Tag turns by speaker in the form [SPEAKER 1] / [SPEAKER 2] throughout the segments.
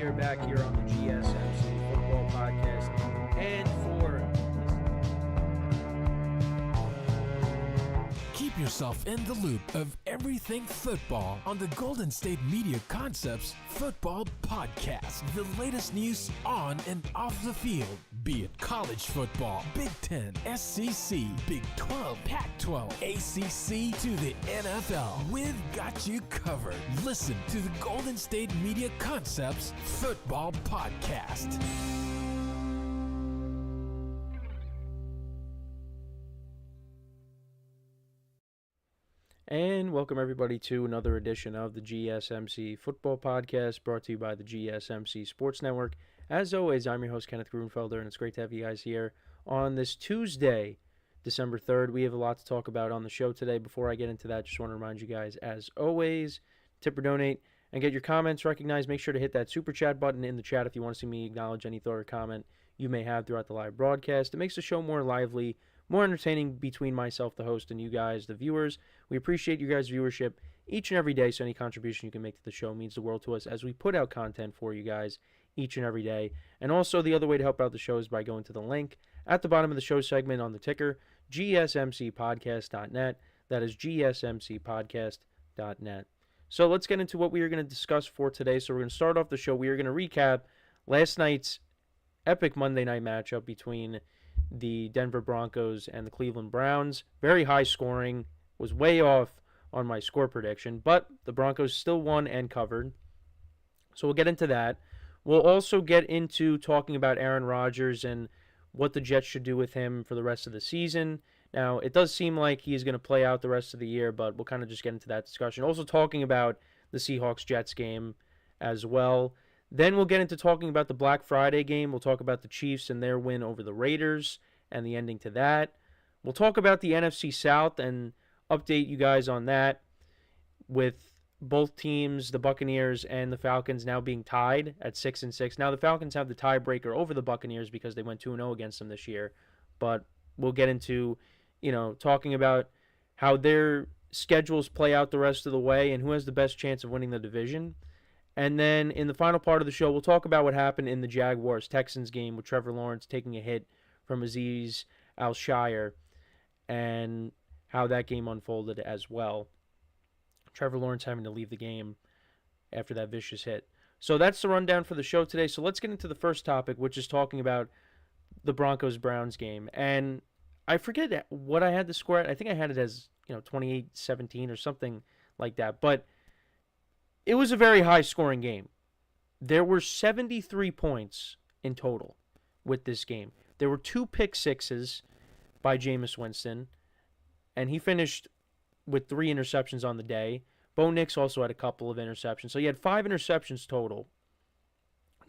[SPEAKER 1] are back here on the GSMC Football Podcast. And
[SPEAKER 2] keep yourself in the loop of everything football on the Golden State Media Concepts Football Podcast. The latest news on and off the field, be it college football, Big Ten, SEC, Big 12, Pac-12, ACC to the NFL. We've got you covered. Listen to the Golden State Media Concepts Football Podcast.
[SPEAKER 1] And welcome everybody to another edition of the GSMC Football Podcast, brought to you by the GSMC Sports Network. As always, I'm your host, Kenneth, and it's great to have you guys here on this Tuesday, December 3rd. We have a lot to talk about on the show today. Before I get into that, just want to remind you guys, as always, tip or donate and get your comments recognized. Make sure to hit that super chat button in the chat if you want to see me acknowledge any thought or comment you may have throughout the live broadcast. It makes the show more lively, more entertaining between myself, the host, and you guys, the viewers. We appreciate you guys' viewership each and every day, so any contribution you can make to the show means the world to us as we put out content for you guys each and every day. And also, the other way to help out the show is by going to the link at the bottom of the show segment on the ticker, gsmcpodcast.net. That is gsmcpodcast.net. So let's get into what we are going to discuss for today. So we're going to start off the show. We are going to recap last night's epic Monday night matchup between the Denver Broncos and the Cleveland Browns. Very high scoring. Was way off on my score prediction, but the Broncos still won and covered. So we'll get into that. We'll also get into talking about Aaron Rodgers and what the Jets should do with him for the rest of the season. Now, it does seem like he's going to play out the rest of the year, but we'll kind of just get into that discussion. Also talking about the Seahawks-Jets game as well. Then we'll get into talking about the Black Friday game. We'll talk about the Chiefs and their win over the Raiders and the ending to that. We'll talk about the NFC South and update you guys on that, with both teams, the Buccaneers and the Falcons, now being tied at 6-6. Now the Falcons have the tiebreaker over the Buccaneers because they went 2-0 against them this year, but we'll get into, talking about how their schedules play out the rest of the way and who has the best chance of winning the division. And then in the final part of the show, we'll talk about what happened in the Jaguars-Texans game with Trevor Lawrence taking a hit from Azeez Al-Shire and how that game unfolded as well. Trevor Lawrence having to leave the game after that vicious hit. So that's the rundown for the show today. So let's get into the first topic, which is talking about the Broncos-Browns game. And I forget what I had the score at. I think I had it as 28-17 or something like that. But it was a very high-scoring game. There were 73 points in total with this game. There were 2 pick sixes by Jameis Winston, and he finished with 3 interceptions on the day. Bo Nix also had a couple of interceptions. So he had 5 interceptions total.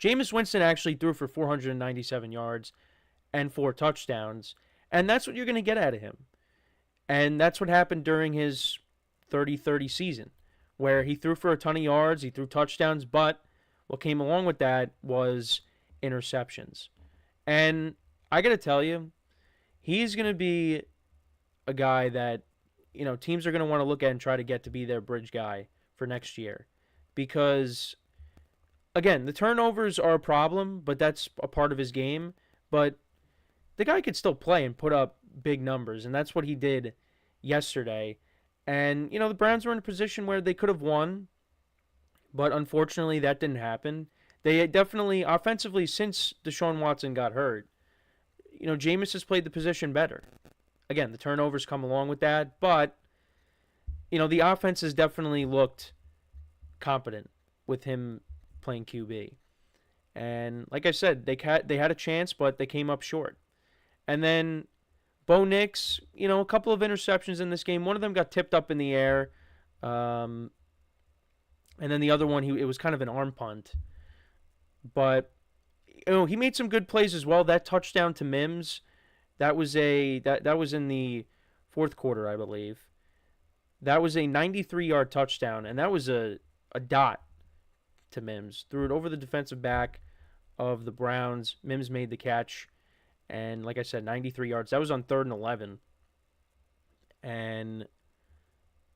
[SPEAKER 1] Jameis Winston actually threw for 497 yards and 4 touchdowns. And that's what you're going to get out of him. And that's what happened during his 30-30 season, where he threw for a ton of yards, he threw touchdowns, but what came along with that was interceptions. And I got to tell you, he's going to be a guy that, teams are going to want to look at and try to get to be their bridge guy for next year. Because, again, the turnovers are a problem, but that's a part of his game. But the guy could still play and put up big numbers, and that's what he did yesterday. And, the Browns were in a position where they could have won, but unfortunately that didn't happen. They definitely, offensively, since Deshaun Watson got hurt, Jameis has played the position better. Again, the turnovers come along with that, but, the offense has definitely looked competent with him playing QB. And like I said, they had a chance, but they came up short. And then Bo Nix, a couple of interceptions in this game. One of them got tipped up in the air. And then the other one, it was kind of an arm punt. But, he made some good plays as well. That touchdown to Mims, that was that was in the fourth quarter, I believe. That was a 93-yard touchdown, and that was a dot to Mims. Threw it over the defensive back of the Browns. Mims made the catch, and like I said, 93 yards. That was on 3rd and 11. And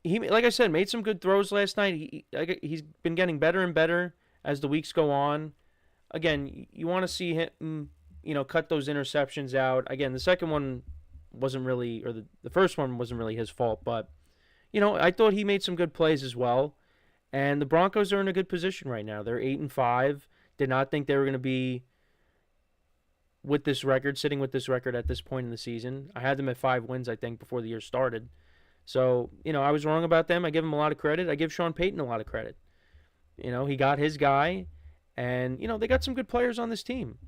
[SPEAKER 1] he, like I said, made some good throws last night. He's been getting better and better as the weeks go on. again, you want to see him, cut those interceptions out. Again, the second one wasn't really, or the first one wasn't really his fault, but, I thought he made some good plays as well. And the Broncos are in a good position right now. They're 8-5. Did not think they were going to be sitting with this record at this point in the season. I had them at 5 wins, I think, before the year started. So, I was wrong about them. I give them a lot of credit. I give Sean Payton a lot of credit. He got his guy, and, they got some good players on this team.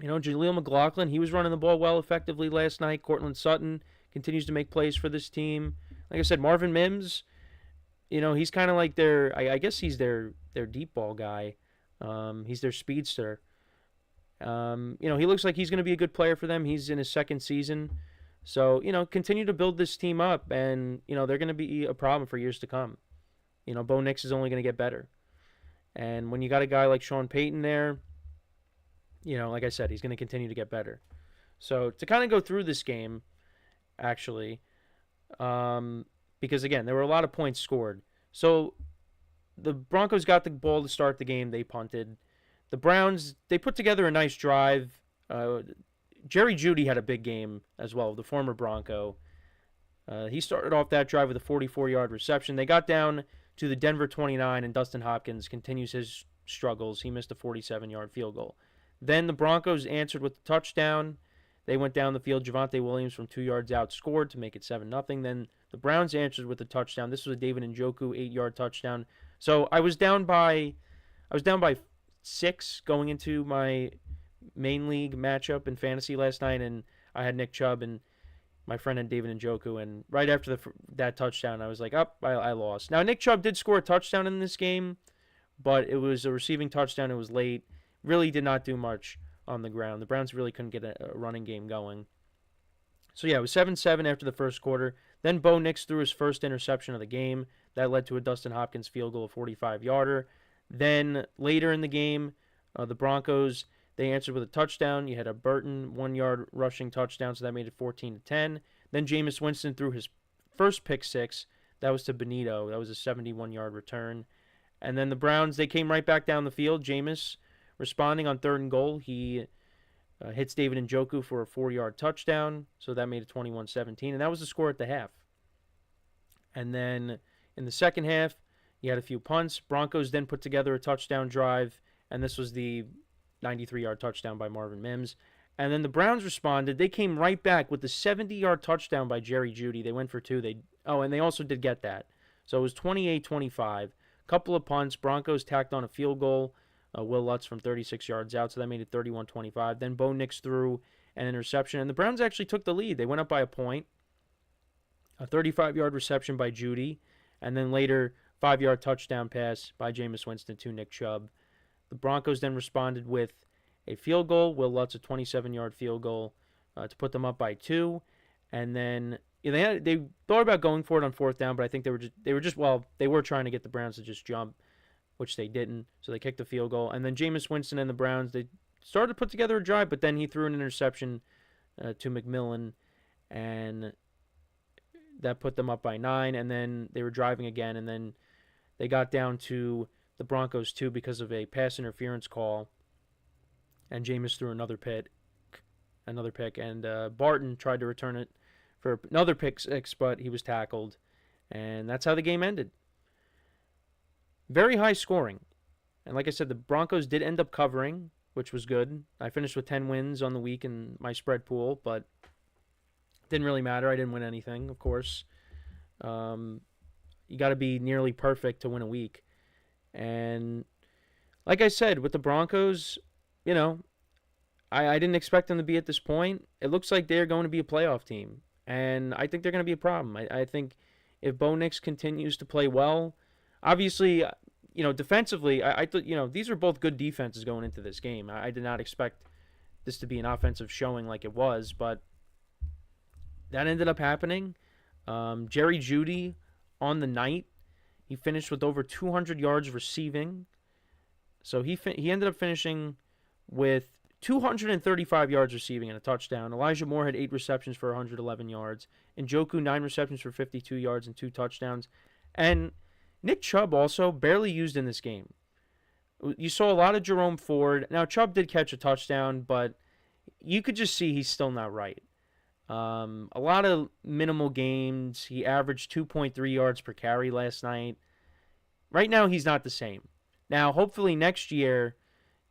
[SPEAKER 1] Jaleel McLaughlin, he was running the ball well effectively last night. Cortland Sutton continues to make plays for this team. Like I said, Marvin Mims, he's kind of like I guess he's their deep ball guy. He's their speedster. He looks like he's going to be a good player for them. He's in his second season. So, continue to build this team up, and, they're going to be a problem for years to come. Bo Nix is only going to get better. And when you got a guy like Sean Payton there, like I said, he's going to continue to get better. So, to kind of go through this game, actually, because, again, there were a lot of points scored. So, the Broncos got the ball to start the game. They punted. The Browns, they put together a nice drive. Jerry Jeudy had a big game as well, the former Bronco. He started off that drive with a 44-yard reception. They got down to the Denver 29, and Dustin Hopkins continues his struggles. He missed a 47-yard field goal. Then the Broncos answered with a touchdown. They went down the field. Javonte Williams from 2 yards out scored to make it 7-0. Then the Browns answered with a touchdown. This was a David Njoku 8-yard touchdown. So I was down by 6 going into my main league matchup in fantasy last night, and I had Nick Chubb and my friend had David Njoku, and right after that touchdown, I was like, I lost. Now, Nick Chubb did score a touchdown in this game, but it was a receiving touchdown. It was late. Really did not do much on the ground. The Browns really couldn't get a running game going. So, yeah, it was 7-7 after the first quarter. Then Bo Nix threw his first interception of the game. That led to a Dustin Hopkins field goal, a 45-yarder. Then later in the game, the Broncos, they answered with a touchdown. You had a Burton 1-yard rushing touchdown, so that made it 14-10. Then Jameis Winston threw his first pick six. That was to Benito. That was a 71-yard return. And then the Browns, they came right back down the field. Jameis responding on 3rd and goal. He hits David Njoku for a 4-yard touchdown, so that made it 21-17. And that was the score at the half. And then in the second half, you had a few punts. Broncos then put together a touchdown drive, and this was the 93-yard touchdown by Marvin Mims. And then the Browns responded. They came right back with the 70-yard touchdown by Jerry Jeudy. They went for 2. And they also did get that. So it was 28-25. Couple of punts. Broncos tacked on a field goal. Will Lutz from 36 yards out, so that made it 31-25. Then Bo Nix threw an interception, and the Browns actually took the lead. They went up by a point. A 35-yard reception by Jeudy, and then later 5-yard touchdown pass by Jameis Winston to Nick Chubb. The Broncos then responded with a field goal. Will Lutz, a 27-yard field goal to put them up by 2. And then they thought about going for it on 4th down, but I think they were trying to get the Browns to just jump, which they didn't. So they kicked the field goal. And then Jameis Winston and the Browns, they started to put together a drive, but then he threw an interception to McMillan, and that put them up by 9. And then they were driving again, and then they got down to the Broncos 2 because of a pass interference call, and Jameis threw another pick, and Barton tried to return it for another pick 6, but he was tackled, and that's how the game ended. Very high scoring, and like I said, the Broncos did end up covering, which was good. I finished with 10 wins on the week in my spread pool, but it didn't really matter. I didn't win anything, of course. You got to be nearly perfect to win a week. And like I said, with the Broncos, I didn't expect them to be at this point. It looks like they're going to be a playoff team. And I think they're going to be a problem. I think if Bo Nix continues to play well, obviously, defensively, I thought, these are both good defenses going into this game. I did not expect this to be an offensive showing like it was, but that ended up happening. Jerry Jeudy on the night, he finished with over 200 yards receiving. So he ended up finishing with 235 yards receiving and a touchdown. Elijah Moore had 8 receptions for 111 yards. Njoku, 9 receptions for 52 yards and 2 touchdowns. And Nick Chubb also barely used in this game. You saw a lot of Jerome Ford. Now, Chubb did catch a touchdown, but you could just see he's still not right. A lot of minimal gains. He averaged 2.3 yards per carry last night. Right now, he's not the same. Now, hopefully next year,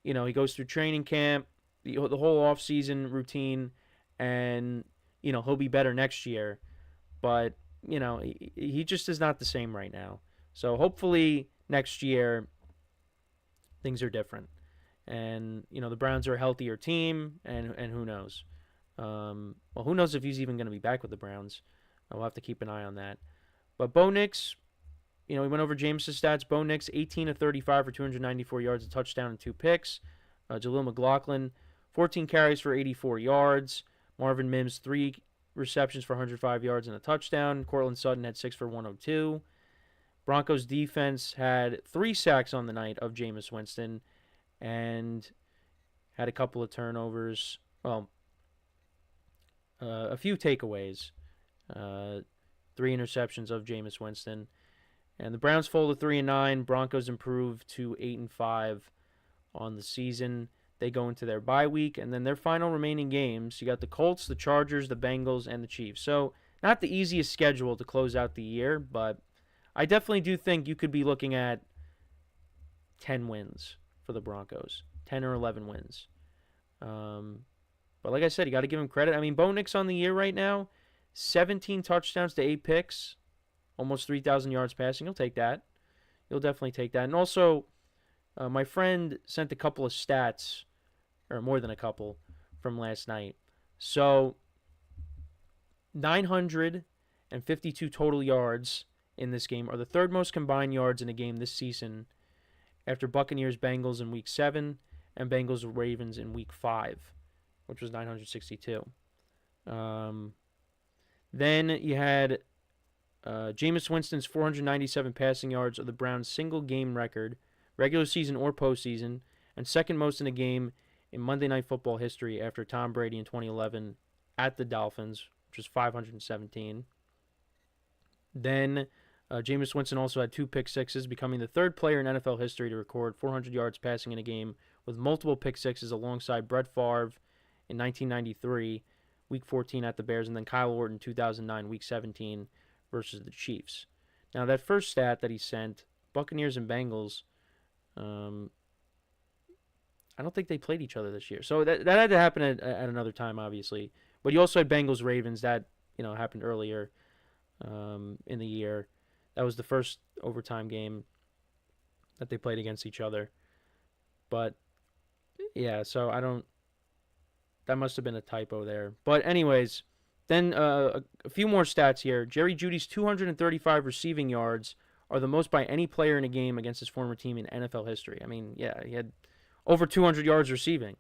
[SPEAKER 1] he goes through training camp, the whole offseason routine, and, he'll be better next year. But, he just is not the same right now. So hopefully next year, things are different. And, the Browns are a healthier team, and who knows? Who knows if he's even going to be back with the Browns? We'll have to keep an eye on that. But Bo Nix, we went over James' stats. Bo Nix, 18 of 35 for 294 yards, a touchdown, and 2 picks. Jaleel McLaughlin, 14 carries for 84 yards. Marvin Mims, 3 receptions for 105 yards and a touchdown. Cortland Sutton had 6 for 102. Broncos defense had 3 sacks on the night of Jameis Winston and had a couple of turnovers. Well, a few takeaways. 3 interceptions of Jameis Winston. And the Browns fall to 3-9. Broncos improve to 8-5 on the season. They go into their bye week, and then their final remaining games, you got the Colts, the Chargers, the Bengals, and the Chiefs. So not the easiest schedule to close out the year, but I definitely do think you could be looking at 10 wins for the Broncos, 10 or 11 wins. But like I said, you got to give him credit. I mean, Bo Nix on the year right now, 17 touchdowns to 8 picks, almost 3,000 yards passing. You'll take that. You'll definitely take that. And also, my friend sent a couple of stats, or more than a couple, from last night. So, 952 total yards in this game are the third most combined yards in a game this season after Buccaneers-Bengals in Week 7 and Bengals-Ravens in Week 5, which was 962. Then you had Jameis Winston's 497 passing yards of the Browns' single-game record, regular season or postseason, and second most in a game in Monday Night Football history after Tom Brady in 2011 at the Dolphins, which was 517. Then Jameis Winston also had 2 pick sixes, becoming the third player in NFL history to record 400 yards passing in a game with multiple pick sixes alongside Brett Favre in 1993, Week 14 at the Bears, and then Kyle Orton 2009, Week 17 versus the Chiefs. Now, that first stat that he sent, Buccaneers and Bengals, I don't think they played each other this year. So that had to happen at another time, obviously. But you also had Bengals-Ravens. That happened earlier in the year. That was the first overtime game that they played against each other. But, yeah, so that must have been a typo there. But anyways, then a few more stats here. Jerry Jeudy's 235 receiving yards are the most by any player in a game against his former team in NFL history. I mean, yeah, he had over 200 yards receiving.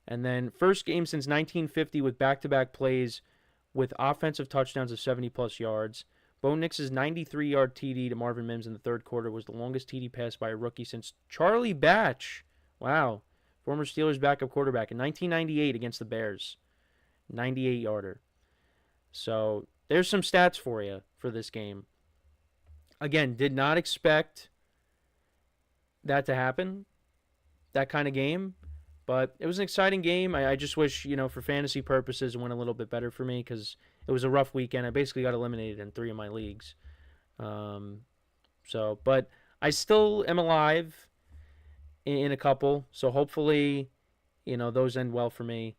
[SPEAKER 1] And then first game since 1950 with back-to-back plays with offensive touchdowns of 70-plus yards. Bo Nix's 93-yard TD to Marvin Mims in the third quarter was the longest TD pass by a rookie since Charlie Batch. Wow. Former Steelers backup quarterback in 1998 against the Bears. 98-yarder. So there's some stats for you for this game. Again, did not expect that to happen, that kind of game. But it was an exciting game. I just wish, for fantasy purposes, it went a little bit better for me because it was a rough weekend. I basically got eliminated in 3 of my leagues. But I still am alive in a couple. So hopefully, those end well for me.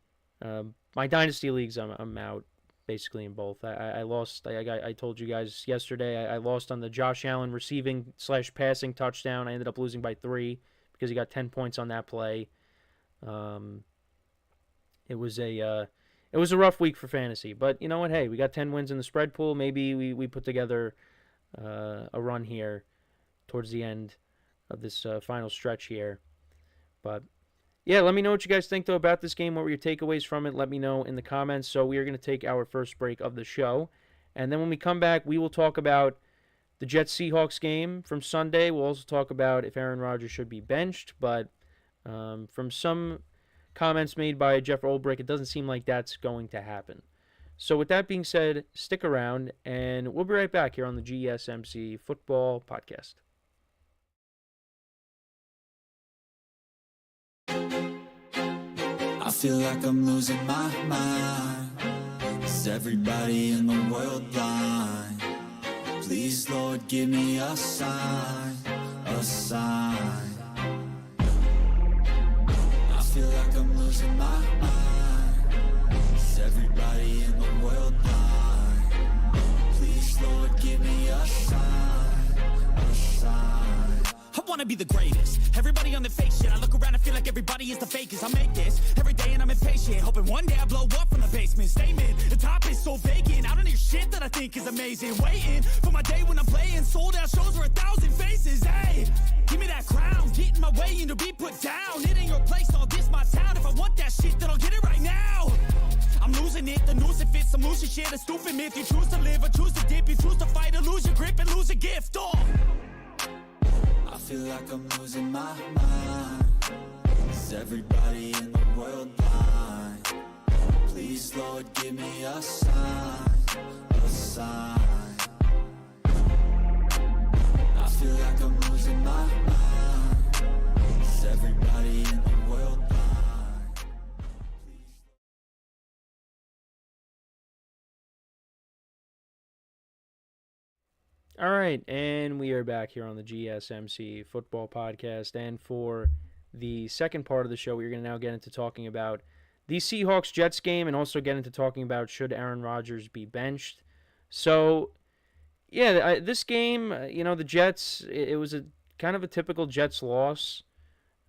[SPEAKER 1] My dynasty leagues, I'm out basically in both. I lost. I told you guys yesterday. I lost on the Josh Allen receiving/passing touchdown. I ended up losing by 3 because he got 10 points on that play. It was a rough week for fantasy, but you know what? Hey, we got 10 wins in the spread pool. Maybe we put together a run here towards the end of this final stretch here. But yeah, let me know what you guys think though about this game. What were your takeaways from it? Let me know in the comments. So we are going to take our first break of the show, and then when we come back, we will talk about the Jets-Seahawks game from Sunday. We'll also talk about if Aaron Rodgers should be benched, but from some comments made by Jeff Olbrick, it doesn't seem like that's going to happen. So with that being said, stick around, and we'll be right back here on the GSMC Football Podcast.
[SPEAKER 3] feel like I'm losing my mind. Is everybody in the world blind? Please, Lord, give me a sign, a sign. I feel like I'm losing my mind. Is everybody in the world blind? Please, Lord, give me a sign, a sign.
[SPEAKER 4] I wanna be the greatest. Everybody on the fake shit. I look around and feel like everybody is the fakest. I make this every day and I'm impatient, hoping one day I blow up from the basement. Statement, the top is so vacant. I don't hear shit that I think is amazing. Waiting for my day when I'm playing sold out shows for 1,000 faces. Hey, give me that crown, get in my way and to be put down. It ain't your place, all this my town. If I want that shit, then I'll get it right now. I'm losing it, the noose it fits. I'm losing shit, a stupid myth. You choose to live or choose to dip. You choose to fight or lose your grip and lose a gift. Oh,
[SPEAKER 3] I feel like I'm losing my mind. Is everybody in the world blind? Please, Lord, give me a sign, a sign. I feel like I'm losing my mind. Is everybody in the world blind?
[SPEAKER 1] All right, and we are back here on the GSMC Football Podcast. And for the second part of the show, we're going to now get into talking about the Seahawks-Jets game and also get into talking about should Aaron Rodgers be benched. So, yeah, this game, the Jets, it was a kind of a typical Jets loss.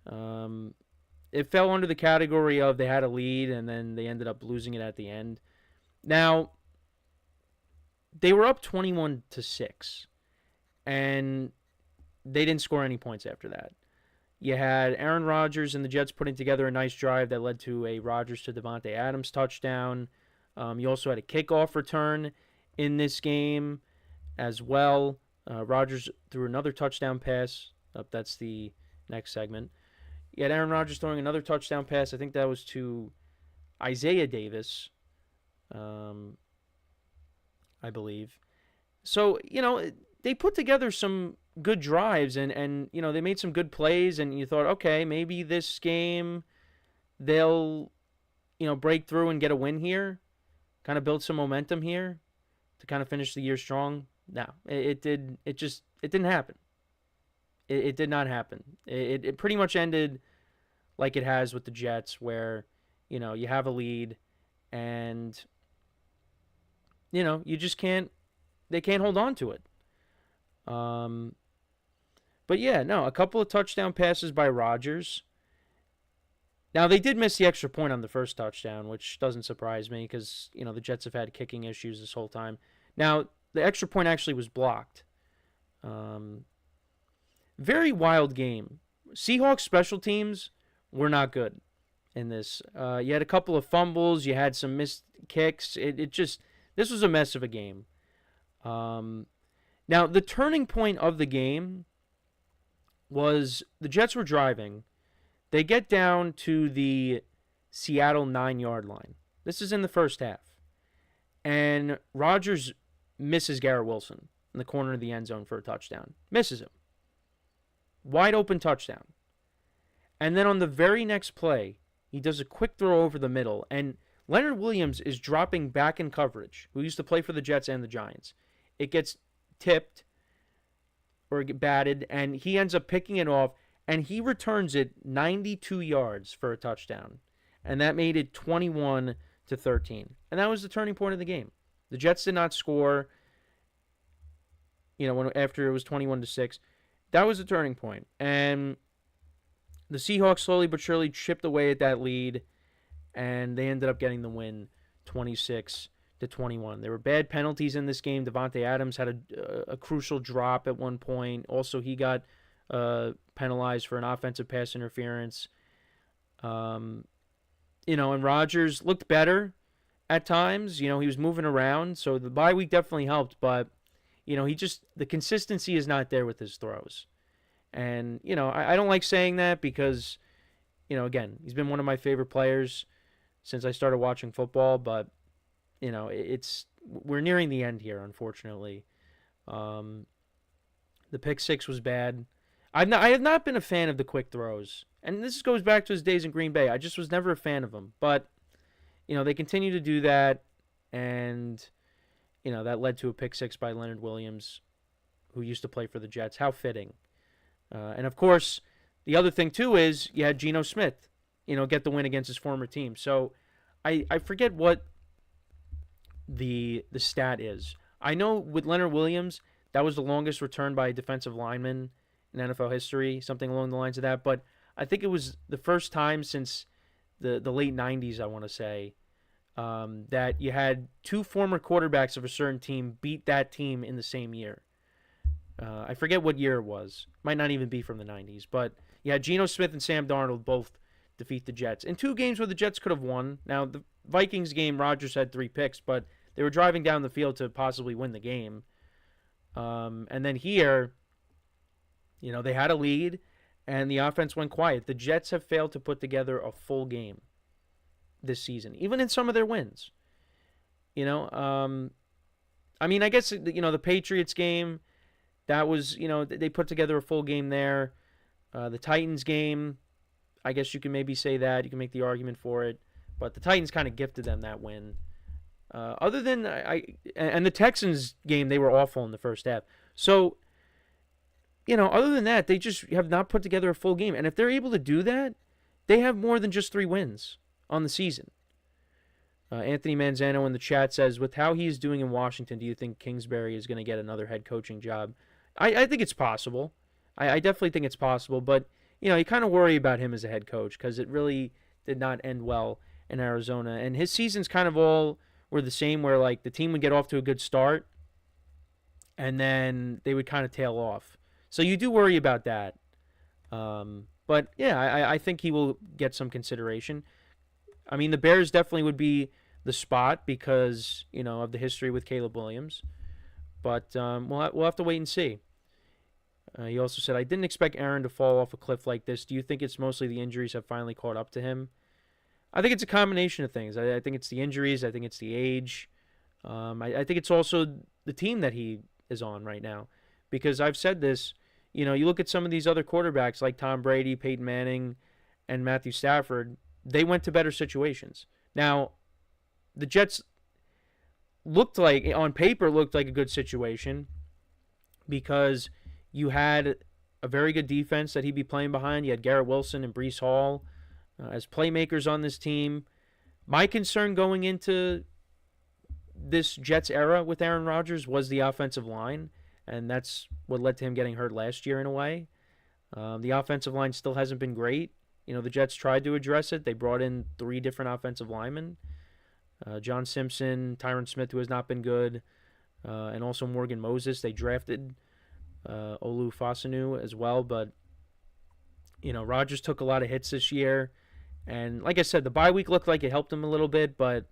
[SPEAKER 1] It fell under the category of they had a lead and then they ended up losing it at the end. Now, they were up 21-6, and they didn't score any points after that. You had Aaron Rodgers and the Jets putting together a nice drive that led to a Rodgers to Davante Adams touchdown. You also had a kickoff return in this game as well. Rodgers threw another touchdown pass. That's the next segment. You had Aaron Rodgers throwing another touchdown pass. I think that was to Isaiah Davis. I believe. So, they put together some good drives and they made some good plays, and you thought, okay, maybe this game they'll, break through and get a win here, kind of build some momentum here to kind of finish the year strong. No, it didn't happen. It did not happen. It pretty much ended like it has with the Jets, where, you have a lead and you just can't, they can't hold on to it. But yeah, no, a couple of touchdown passes by Rodgers. Now, they did miss the extra point on the first touchdown, which doesn't surprise me because, the Jets have had kicking issues this whole time. Now, the extra point actually was blocked. Very wild game. Seahawks special teams were not good in this. You had a couple of fumbles. You had some missed kicks. This was a mess of a game. Now, the turning point of the game was the Jets were driving. They get down to the Seattle 9-yard line. This is in the first half. And Rodgers misses Garrett Wilson in the corner of the end zone for a touchdown. Misses him. Wide open touchdown. And then on the very next play, he does a quick throw over the middle, and Leonard Williams is dropping back in coverage, who used to play for the Jets and the Giants. It gets tipped or batted, and he ends up picking it off, and he returns it 92 yards for a touchdown. And that made it 21-13. And that was the turning point of the game. The Jets did not score, after it was 21-6. That was the turning point. And the Seahawks slowly but surely chipped away at that lead, and they ended up getting the win 26-21. There were bad penalties in this game. Davante Adams had a crucial drop at one point. Also, he got penalized for an offensive pass interference. And Rodgers looked better at times. He was moving around, so the bye week definitely helped, but the consistency is not there with his throws. And, I don't like saying that because, again, he's been one of my favorite players since I started watching football, but, we're nearing the end here, unfortunately. The pick six was bad. I have not been a fan of the quick throws And this goes back to his days in Green Bay. I just was never a fan of him. But, they continue to do that. And, that led to a pick six by Leonard Williams, who used to play for the Jets. How fitting. And, of course, the other thing, too, is you had Geno Smith, get the win against his former team. So I forget what the stat is. I know with Leonard Williams, that was the longest return by a defensive lineman in NFL history, something along the lines of that. But I think it was the first time since the late 90s, I want to say, that you had two former quarterbacks of a certain team beat that team in the same year. I forget what year it was. Might not even be from the 90s. But you had Geno Smith and Sam Darnold both defeat the Jets. In two games where the Jets could have won. Now, the Vikings game, Rodgers had 3 picks, but they were driving down the field to possibly win the game. And then here, they had a lead, and the offense went quiet. The Jets have failed to put together a full game this season, even in some of their wins. I guess, the Patriots game, that was, they put together a full game there. The Titans game, I guess you can maybe say that. You can make the argument for it. But the Titans kind of gifted them that win. Other than, and the Texans game, they were awful in the first half. So, other than that, they just have not put together a full game. And if they're able to do that, they have more than just 3 wins on the season. Anthony Manzano in the chat says, with how he's doing in Washington, do you think Kingsbury is going to get another head coaching job? I think it's possible. I definitely think it's possible. But, you kind of worry about him as a head coach because it really did not end well in Arizona. And his seasons kind of all were the same, where like the team would get off to a good start and then they would kind of tail off. So you do worry about that. But yeah, I think he will get some consideration. I mean, the Bears definitely would be the spot because, of the history with Caleb Williams. But we'll have to wait and see. He also said, I didn't expect Aaron to fall off a cliff like this. Do you think it's mostly the injuries have finally caught up to him? I think it's a combination of things. I think it's the injuries. I think it's the age. I think it's also the team that he is on right now. Because I've said this, you look at some of these other quarterbacks like Tom Brady, Peyton Manning, and Matthew Stafford, they went to better situations. Now, the Jets on paper looked like a good situation because you had a very good defense that he'd be playing behind. You had Garrett Wilson and Breece Hall as playmakers on this team. My concern going into this Jets era with Aaron Rodgers was the offensive line, and that's what led to him getting hurt last year in a way. The offensive line still hasn't been great. The Jets tried to address it. They brought in 3 different offensive linemen. John Simpson, Tyron Smith, who has not been good, and also Morgan Moses. They drafted Olu Fasanu as well, but, Rodgers took a lot of hits this year. And like I said, the bye week looked like it helped him a little bit, but,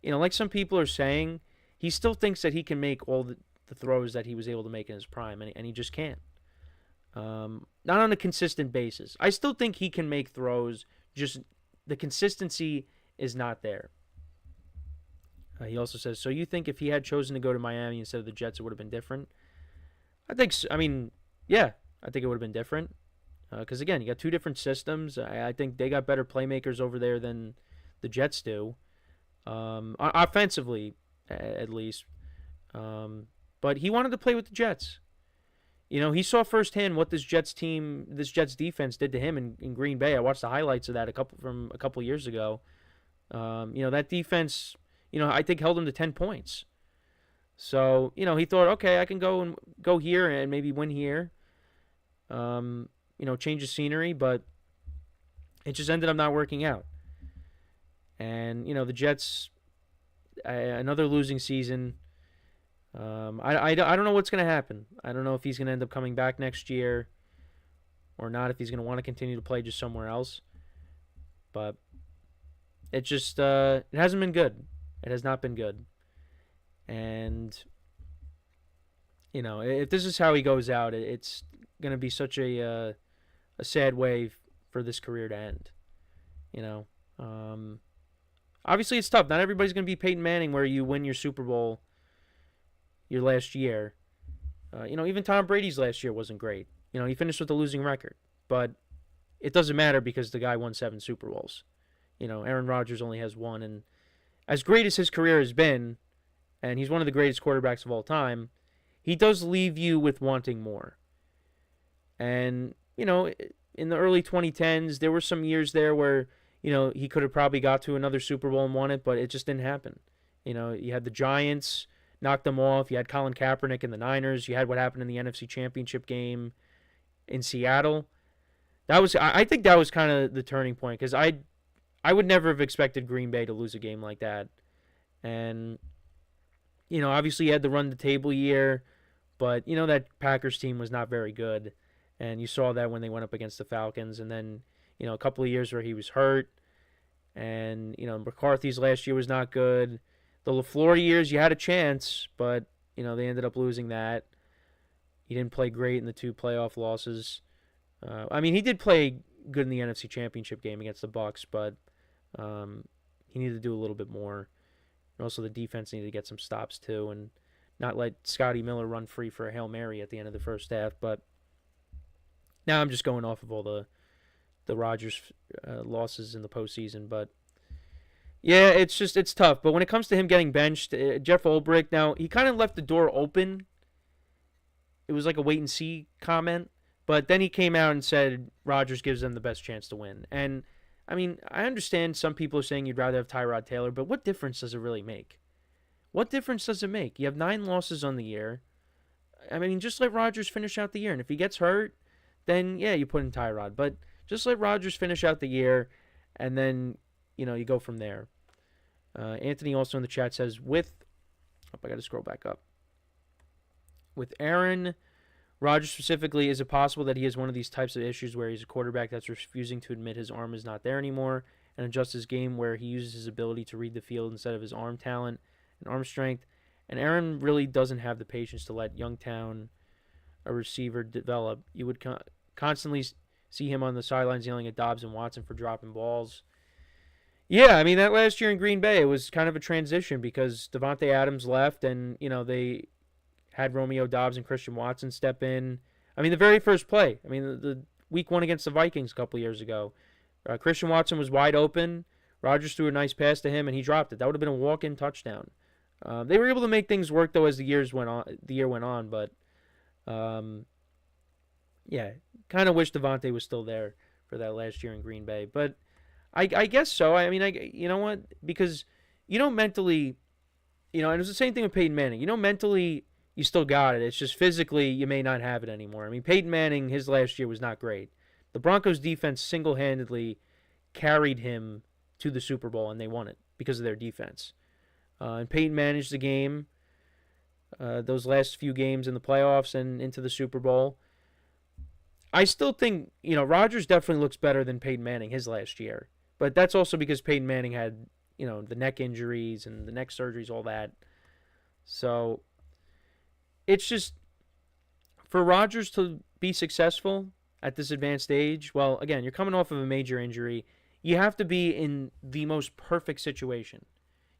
[SPEAKER 1] like some people are saying, he still thinks that he can make all the throws that he was able to make in his prime, and he just can't. Not on a consistent basis. I still think he can make throws, just the consistency is not there. He also says, so you think if he had chosen to go to Miami instead of the Jets, it would have been different? I think so. I mean, yeah, I think it would have been different. Because, again, you got 2 different systems. I think they got better playmakers over there than the Jets do. Offensively, at least. But he wanted to play with the Jets. He saw firsthand what this Jets defense did to him in Green Bay. I watched the highlights of that from a couple years ago. That defense, I think held him to 10 points. So, he thought, okay, I can go here and maybe win here. Change the scenery, but it just ended up not working out. And, the Jets, another losing season. I don't know what's going to happen. I don't know if he's going to end up coming back next year or not, if he's going to want to continue to play just somewhere else. But it just it hasn't been good. It has not been good. And, if this is how he goes out, it's going to be such a sad way for this career to end. Obviously it's tough. Not everybody's going to be Peyton Manning where you win your Super Bowl your last year. Even Tom Brady's last year wasn't great. He finished with a losing record. But, it doesn't matter because the guy won 7 Super Bowls. Aaron Rodgers only has 1, and as great as his career has been, and he's one of the greatest quarterbacks of all time, he does leave you with wanting more. And, in the early 2010s, there were some years there where, he could have probably got to another Super Bowl and won it, but it just didn't happen. You had the Giants knock them off. You had Colin Kaepernick and the Niners. You had what happened in the NFC Championship game in Seattle. I think that was kind of the turning point, because I would never have expected Green Bay to lose a game like that. And, obviously you had the run the table year, but, that Packers team was not very good. And you saw that when they went up against the Falcons. And then, a couple of years where he was hurt. And, McCarthy's last year was not good. The LaFleur years, you had a chance, but, they ended up losing that. He didn't play great in the 2 playoff losses. He did play good in the NFC Championship game against the Bucs, but he needed to do a little bit more. And also the defense needed to get some stops too, and not let Scotty Miller run free for a Hail Mary at the end of the first half. But now I'm just going off of all the Rodgers losses in the postseason. But yeah, it's tough. But when it comes to him getting benched, Jeff Ulbrich, now he kind of left the door open. It was like a wait and see comment. But then he came out and said Rodgers gives them the best chance to win. And, I understand some people are saying you'd rather have Tyrod Taylor, but what difference does it really make? What difference does it make? You have 9 losses on the year. Just let Rodgers finish out the year. And if he gets hurt, then, yeah, you put in Tyrod. But just let Rodgers finish out the year, and then, you go from there. Anthony also in the chat says, I got to scroll back up. With Aaron Rodgers specifically, is it possible that he has one of these types of issues where he's a quarterback that's refusing to admit his arm is not there anymore and adjust his game, where he uses his ability to read the field instead of his arm talent and arm strength? And Aaron really doesn't have the patience to let Youngtown, a receiver, develop. You would constantly see him on the sidelines yelling at Dobbs and Watson for dropping balls. Yeah, that last year in Green Bay, it was kind of a transition because Devontae Adams left, and, they had Romeo Dobbs and Christian Watson step in. The very first play, the week 1 against the Vikings a couple years ago, Christian Watson was wide open. Rodgers threw a nice pass to him, and he dropped it. That would have been a walk-in touchdown. They were able to make things work, though, as the year went on. But, yeah, kind of wish Devontae was still there for that last year in Green Bay. But I guess so. You know what? Because, mentally, and it was the same thing with Peyton Manning. Mentally, you still got it. It's just physically you may not have it anymore. Peyton Manning, his last year was not great. The Broncos defense single-handedly carried him to the Super Bowl, and they won it because of their defense. And Peyton managed the game, those last few games in the playoffs and into the Super Bowl. I still think, Rodgers definitely looks better than Peyton Manning his last year. But that's also because Peyton Manning had, the neck injuries and the neck surgeries, all that. So it's just, for Rodgers to be successful at this advanced age, well, again, you're coming off of a major injury. You have to be in the most perfect situation.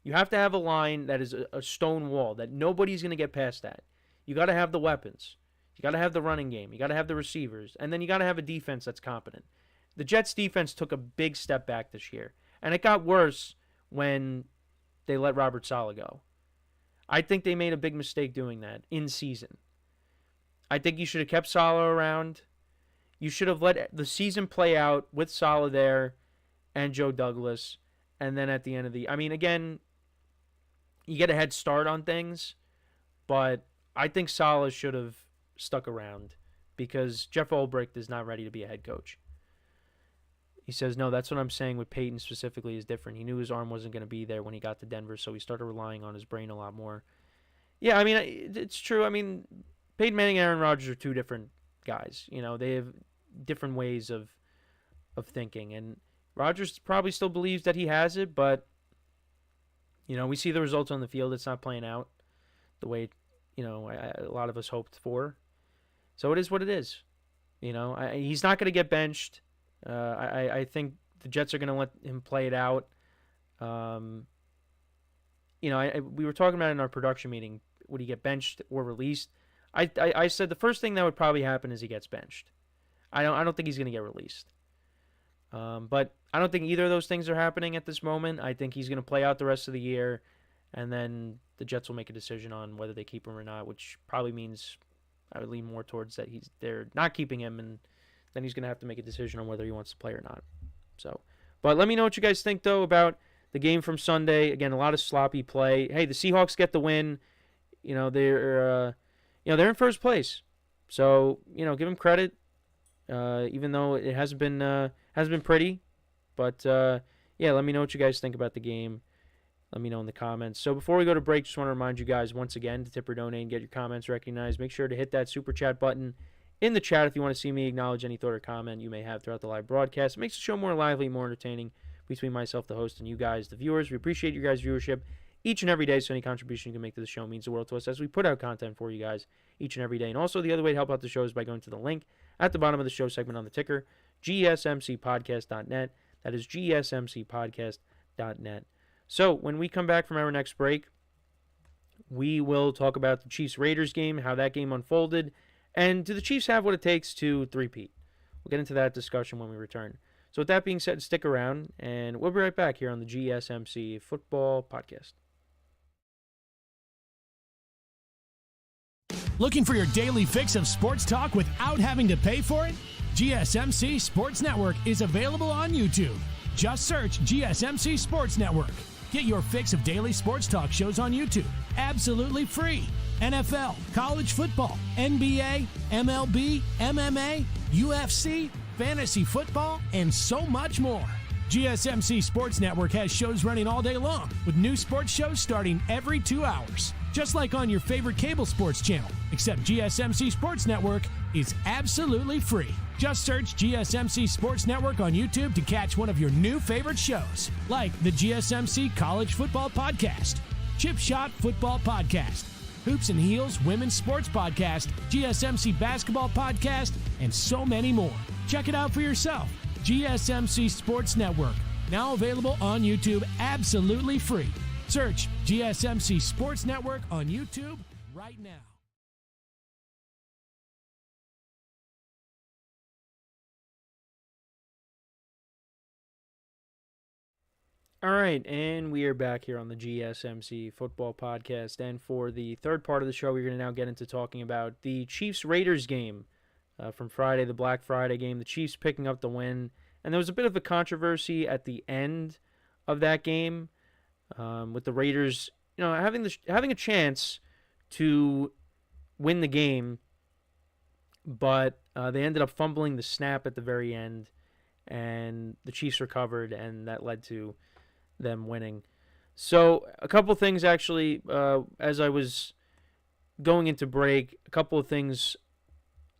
[SPEAKER 1] You have to have a line that is a stone wall, that nobody's going to get past that. You got to have the weapons. You got to have the running game. You got to have the receivers. And then you got to have a defense that's competent. The Jets' defense took a big step back this year. And it got worse when they let Robert Saleh go. I think they made a big mistake doing that in season. I think you should have kept Saleh around. You should have let the season play out with Saleh there and Joe Douglas. And then at the end of again, you get a head start on things. But I think Saleh should have stuck around because Jeff Ulbrich is not ready to be a head coach. He says, no, that's what I'm saying with Peyton specifically is different. He knew his arm wasn't going to be there when he got to Denver, so he started relying on his brain a lot more. Yeah, it's true. Peyton Manning and Aaron Rodgers are 2 different guys. They have different ways of thinking. And Rodgers probably still believes that he has it, but, we see the results on the field. It's not playing out the way, a lot of us hoped for. So it is what it is. He's not going to get benched. I think the Jets are going to let him play it out. We were talking about it in our production meeting. Would he get benched or released? I said the first thing that would probably happen is he gets benched. I don't think he's going to get released. But I don't think either of those things are happening at this moment. I think he's going to play out the rest of the year, and then the Jets will make a decision on whether they keep him or not, which probably means I would lean more towards that they're not keeping him, and then he's going to have to make a decision on whether he wants to play or not. So, but let me know what you guys think, though, about the game from Sunday. Again, a lot of sloppy play. Hey, the Seahawks get the win. They're in first place. So, give them credit, even though it hasn't been pretty. But, let me know what you guys think about the game. Let me know in the comments. So before we go to break, just want to remind you guys once again to tip or donate and get your comments recognized. Make sure to hit that super chat button in the chat if you want to see me acknowledge any thought or comment you may have throughout the live broadcast. It makes the show more lively, more entertaining between myself, the host, and you guys, the viewers. We appreciate you guys' viewership each and every day, so any contribution you can make to the show means the world to us as we put out content for you guys each and every day. And also, the other way to help out the show is by going to the link at the bottom of the show segment on the ticker, GSMCpodcast.net. That is GSMCpodcast.net. So, when we come back from our next break, we will talk about the Chiefs-Raiders game, how that game unfolded, and do the Chiefs have what it takes to three-peat? We'll get into that discussion when we return. So, with that being said, stick around, and we'll be right back here on the GSMC Football Podcast.
[SPEAKER 2] Looking for your daily fix of sports talk without having to pay for it? GSMC Sports Network is available on YouTube. Just search GSMC Sports Network. Get your fix of daily sports talk shows on YouTube, absolutely free. NFL, college football, NBA, MLB, MMA, UFC, fantasy football, and so much more. GSMC Sports Network has shows running all day long, with new sports shows starting every 2 hours. Just like on your favorite cable sports channel, except GSMC Sports Network is absolutely free. Just search GSMC Sports Network on YouTube to catch one of your new favorite shows, like the GSMC College Football Podcast, Chip Shot Football Podcast, Hoops and Heels Women's Sports Podcast, GSMC Basketball Podcast, and so many more. Check it out for yourself. GSMC Sports Network, now available on YouTube absolutely free. Search GSMC Sports Network on YouTube right now.
[SPEAKER 1] All right, and we are back here on the GSMC Football Podcast. And for the third part of the show, we're going to now get into talking about the Chiefs-Raiders game from Friday, the Black Friday game. The Chiefs picking up the win. And there was a bit of a controversy at the end of that game with the Raiders, having a chance to win the game, but they ended up fumbling the snap at the very end, and the Chiefs recovered, and that led to them winning. So a couple things actually, as I was going into break, a couple of things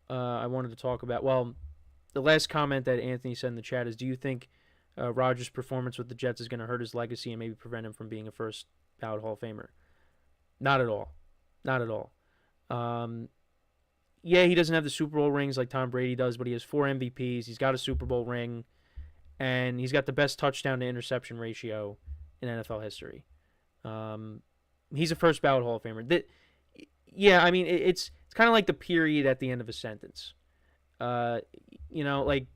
[SPEAKER 1] I wanted to talk about. Well, the last comment that Anthony said in the chat is, do you think Rodgers' performance with the Jets is going to hurt his legacy and maybe prevent him from being a first ballot Hall of Famer? Not at all. Not at all. Yeah, he doesn't have the Super Bowl rings like Tom Brady does, but he has 4 MVPs. He's got a Super Bowl ring, and he's got the best touchdown to interception ratio in NFL history. He's a first ballot Hall of Famer. Yeah, I mean, it's kind of like the period at the end of a sentence. Like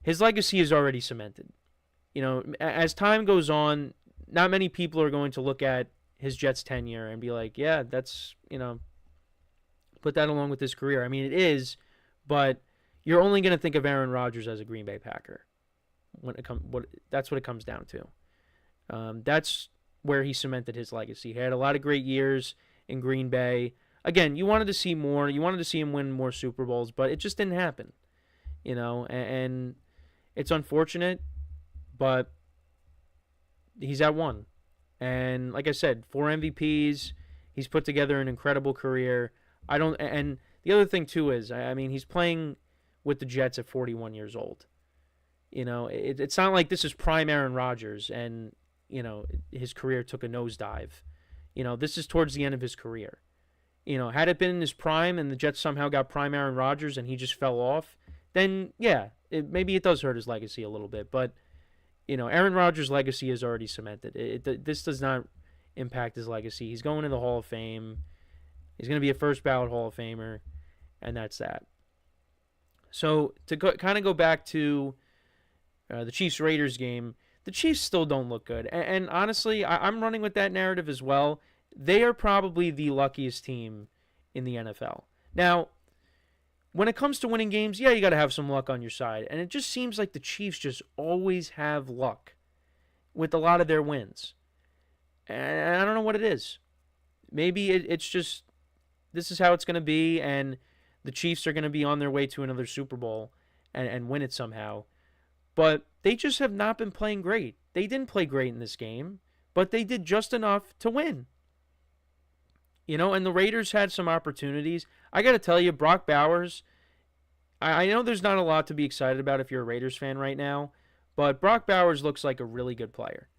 [SPEAKER 1] his legacy is already cemented. As time goes on, not many people are going to look at his Jets tenure and be like, yeah, that's, put that along with his career. I mean, it is, but you're only going to think of Aaron Rodgers as a Green Bay Packer. That's what it comes down to. That's where he cemented his legacy. He had a lot of great years in Green Bay. Again, you wanted to see more. You wanted to see him win more Super Bowls, but it just didn't happen. And it's unfortunate, but he's at one. And like I said, 4 MVPs. He's put together an incredible career. And the other thing too is, I mean, he's playing with the Jets at 41 years old. It's not like this is prime Aaron Rodgers and, his career took a nosedive. This is towards the end of his career. Had it been in his prime and the Jets somehow got prime Aaron Rodgers and he just fell off, then, yeah, maybe it does hurt his legacy a little bit. But, Aaron Rodgers' legacy is already cemented. This does not impact his legacy. He's going to the Hall of Fame. He's going to be a first ballot Hall of Famer, and that's that. So to kind of go back to the Chiefs-Raiders game, the Chiefs still don't look good. And honestly, I'm running with that narrative as well. They are probably the luckiest team in the NFL. Now, when it comes to winning games, yeah, you got to have some luck on your side. And it just seems like the Chiefs just always have luck with a lot of their wins. And I don't know what it is. Maybe it's just this is how it's going to be, and the Chiefs are going to be on their way to another Super Bowl and win it somehow. But they just have not been playing great. They didn't play great in this game, but they did just enough to win. And the Raiders had some opportunities. I got to tell you, Brock Bowers, I know there's not a lot to be excited about if you're a Raiders fan right now, but Brock Bowers looks like a really good player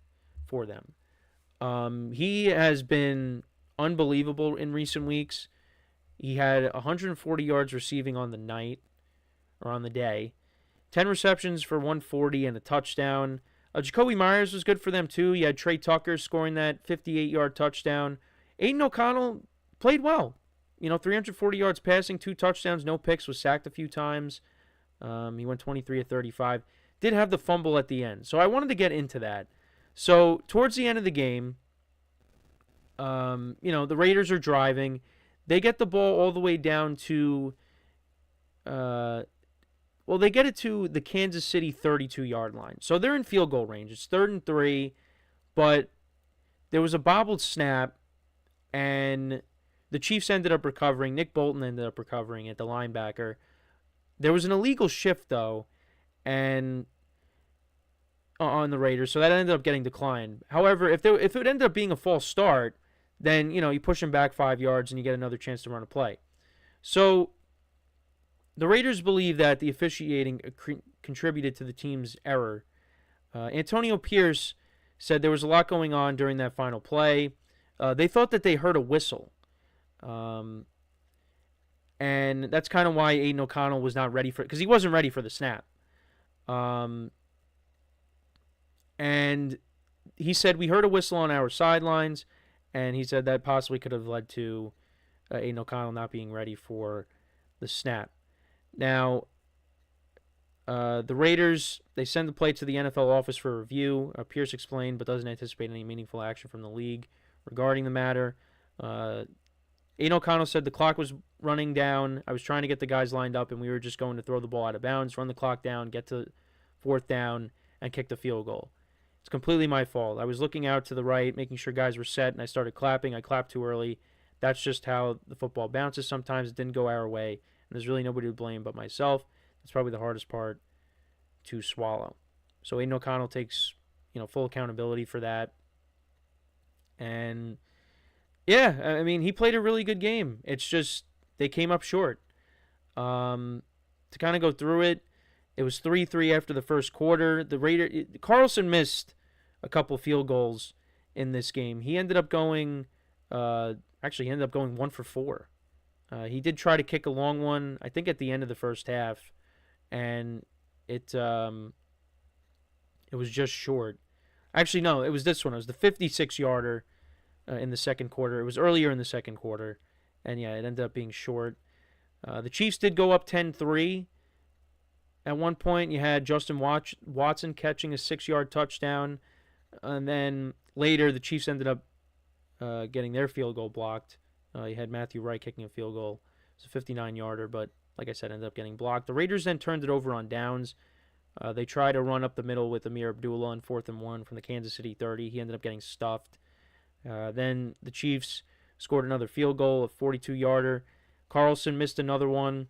[SPEAKER 1] for them. He has been unbelievable in recent weeks. He had 140 yards receiving on the night, or on the day. 10 receptions for 140 and a touchdown. Jacoby Myers was good for them too. You had Trey Tucker scoring that 58-yard touchdown. Aiden O'Connell played well. 340 yards passing, 2 touchdowns, no picks, was sacked a few times. He went 23 of 35. Did have the fumble at the end. So I wanted to get into that. So towards the end of the game, the Raiders are driving. They get the ball all the way down to, they get it to the Kansas City 32-yard line. So they're in field goal range. It's 3rd and 3, but there was a bobbled snap, and the Chiefs ended up recovering. Nick Bolton ended up recovering at the linebacker. There was an illegal shift, though, and on the Raiders, so that ended up getting declined. However, if it ended up being a false start, then, you push them back 5 yards and you get another chance to run a play. So the Raiders believe that the officiating contributed to the team's error. Antonio Pierce said there was a lot going on during that final play. They thought that they heard a whistle. And that's kind of why Aiden O'Connell was not ready for it, because he wasn't ready for the snap. And he said, we heard a whistle on our sidelines, and he said that possibly could have led to Aiden O'Connell not being ready for the snap. Now, the Raiders, they send the play to the NFL office for review. Pierce explained, but doesn't anticipate any meaningful action from the league regarding the matter. Aiden O'Connell said the clock was running down. I was trying to get the guys lined up, and we were just going to throw the ball out of bounds, run the clock down, get to 4th down, and kick the field goal. It's completely my fault. I was looking out to the right, making sure guys were set, and I started clapping. I clapped too early. That's just how the football bounces sometimes. It didn't go our way, and there's really nobody to blame but myself. That's probably the hardest part to swallow. So Aiden O'Connell takes, full accountability for that. And, yeah, I mean, he played a really good game. It's just they came up short. To kind of go through it, it was 3-3 after the first quarter. Carlson missed a couple field goals in this game. He ended up going 1 for 4. He did try to kick a long one, I think at the end of the first half, and it was just short. Actually, no, it was this one. It was the 56-yarder in the second quarter. It was earlier in the second quarter, and yeah, it ended up being short. The Chiefs did go up 10-3. At one point, you had Justin Watson catching a 6-yard touchdown, and then later the Chiefs ended up getting their field goal blocked. You had Matthew Wright kicking a field goal. It was a 59-yarder, but like I said, ended up getting blocked. The Raiders then turned it over on downs. They tried to run up the middle with Amir Abdullah on 4th and 1 from the Kansas City 30. He ended up getting stuffed. Then the Chiefs scored another field goal, a 42-yarder. Carlson missed another one.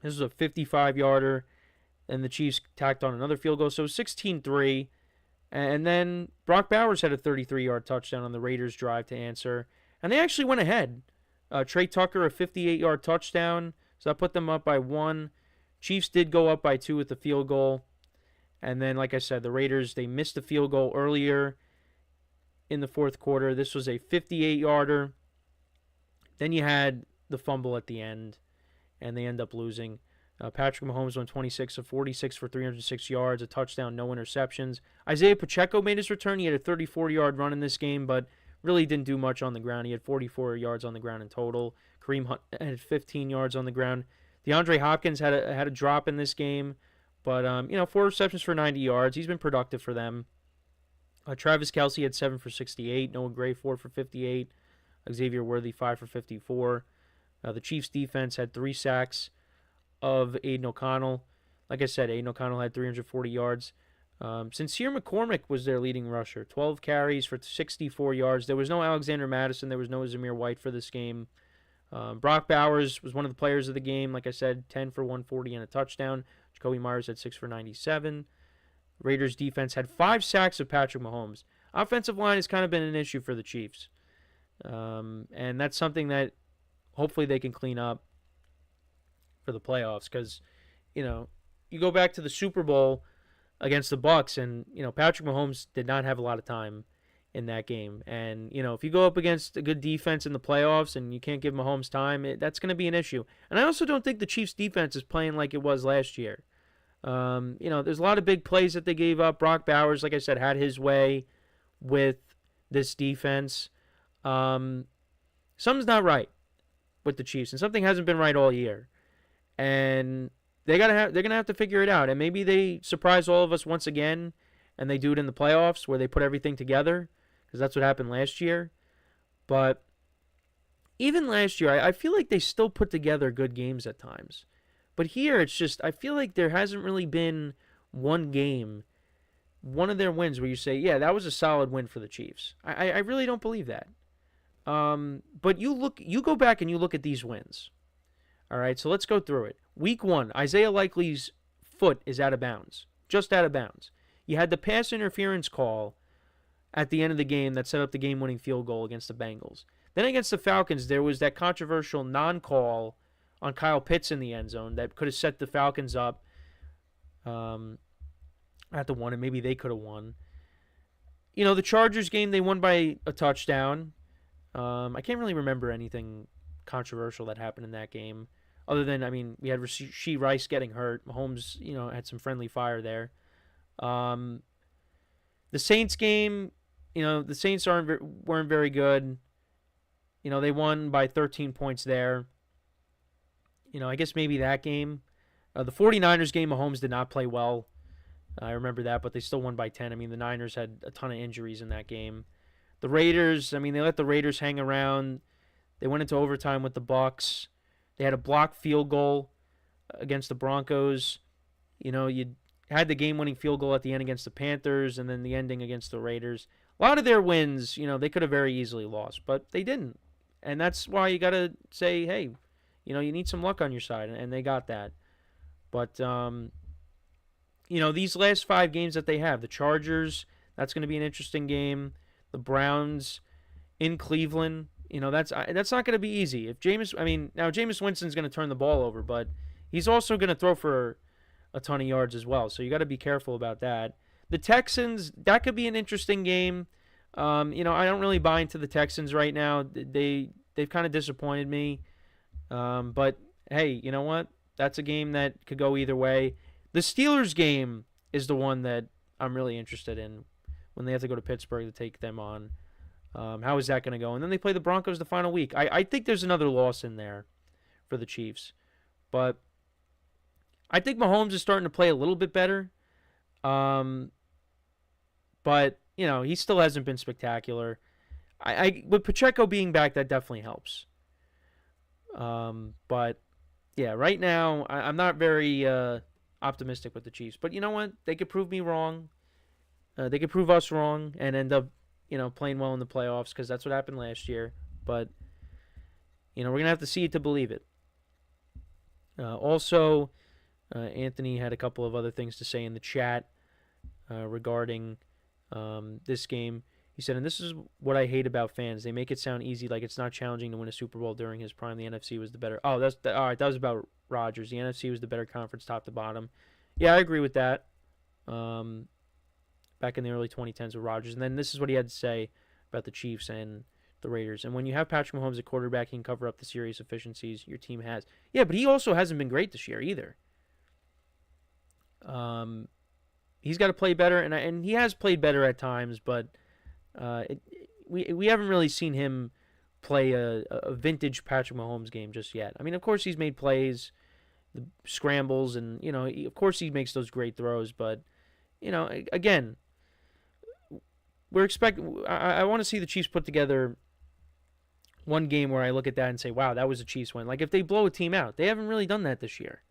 [SPEAKER 1] This was a 55-yarder, and the Chiefs tacked on another field goal. So 16-3. And then Brock Bowers had a 33-yard touchdown on the Raiders' drive to answer. And they actually went ahead. Trey Tucker, a 58-yard touchdown. So that put them up by 1. Chiefs did go up by 2 with the field goal. And then, like I said, the Raiders, they missed the field goal earlier in the fourth quarter. This was a 58-yarder. Then you had the fumble at the end, and they end up losing. Patrick Mahomes went 26 of 46 for 306 yards, a touchdown, no interceptions. Isaiah Pacheco made his return. He had a 34-yard run in this game, but really didn't do much on the ground. He had 44 yards on the ground in total. Kareem Hunt had 15 yards on the ground. DeAndre Hopkins had a drop in this game, But, 4 receptions for 90 yards. He's been productive for them. Travis Kelce had 7 for 68. Noah Gray, 4 for 58. Xavier Worthy, 5 for 54. The Chiefs' defense had 3 sacks of Aiden O'Connell. Like I said, Aiden O'Connell had 340 yards. Sincere McCormick was their leading rusher. 12 carries for 64 yards. There was no Alexander Madison. There was no Zamir White for this game. Brock Bowers was one of the players of the game. Like I said, 10 for 140 and a touchdown. Jacoby Myers had 6 for 97. Raiders defense had 5 sacks of Patrick Mahomes. Offensive line has kind of been an issue for the Chiefs. And that's something that hopefully they can clean up for the playoffs. Because, you go back to the Super Bowl against the Bucs, and, Patrick Mahomes did not have a lot of time in that game. And, if you go up against a good defense in the playoffs and you can't give Mahomes time, that's going to be an issue. And I also don't think the Chiefs' defense is playing like it was last year. There's a lot of big plays that they gave up. Brock Bowers, like I said, had his way with this defense. Something's not right with the Chiefs, and something hasn't been right all year. And they're gonna have to figure it out. And maybe they surprise all of us once again, and they do it in the playoffs where they put everything together, because that's what happened last year. But even last year, I feel like they still put together good games at times. But here, it's just, I feel like there hasn't really been one game, one of their wins where you say, yeah, that was a solid win for the Chiefs. I really don't believe that. But you go back and you look at these wins. All right, so let's go through it. Week 1, Isaiah Likely's foot is out of bounds, just out of bounds. You had the pass interference call at the end of the game that set up the game-winning field goal against the Bengals. Then against the Falcons, there was that controversial non-call on Kyle Pitts in the end zone that could have set the Falcons up at the one, and maybe they could have won. The Chargers game, they won by a touchdown. I can't really remember anything controversial that happened in that game, other than, we had Rashee Rice getting hurt. Mahomes, had some friendly fire there. The Saints game, the Saints weren't very good. They won by 13 points there. I guess maybe that game. The 49ers game, Mahomes did not play well. I remember that, but they still won by 10. The Niners had a ton of injuries in that game. The Raiders, they let the Raiders hang around. They went into overtime with the Bucs. They had a blocked field goal against the Broncos. You had the game-winning field goal at the end against the Panthers, and then the ending against the Raiders. A lot of their wins, they could have very easily lost, but they didn't. And that's why you got to say, hey, you need some luck on your side, and they got that. But, these last 5 games that they have, the Chargers, that's going to be an interesting game. The Browns in Cleveland, that's not going to be easy. If Jameis Winston's going to turn the ball over, but he's also going to throw for a ton of yards as well. So you got to be careful about that. The Texans, that could be an interesting game. I don't really buy into the Texans right now. They've kind of disappointed me. But hey, you know what? That's a game that could go either way. The Steelers game is the one that I'm really interested in when they have to go to Pittsburgh to take them on. How is that going to go? And then they play the Broncos the final week. I think there's another loss in there for the Chiefs. But I think Mahomes is starting to play a little bit better. But, he still hasn't been spectacular. With Pacheco being back, that definitely helps. But, yeah, right now, I'm not very optimistic with the Chiefs. But you know what? They could prove me wrong. They could prove us wrong and end up, playing well in the playoffs, because that's what happened last year. But, we're going to have to see it to believe it. Also, Anthony had a couple of other things to say in the chat regarding this game. He said, and this is what I hate about fans. They make it sound easy, like it's not challenging to win a Super Bowl during his prime. The NFC was the better. Oh, all right. That was about Rodgers. The NFC was the better conference, top to bottom. Yeah, I agree with that. Back in the early 2010s with Rodgers. And then this is what he had to say about the Chiefs and the Raiders. And when you have Patrick Mahomes at quarterback, he can cover up the serious deficiencies your team has. Yeah, but he also hasn't been great this year either. He's got to play better, and he has played better at times, but we haven't really seen him play a vintage Patrick Mahomes game just yet. Of course he's made plays the scrambles, and of course he makes those great throws. But again, I want to see the Chiefs put together one game where I look at that and say, wow, that was a Chiefs win. Like if they blow a team out, they haven't really done that this year.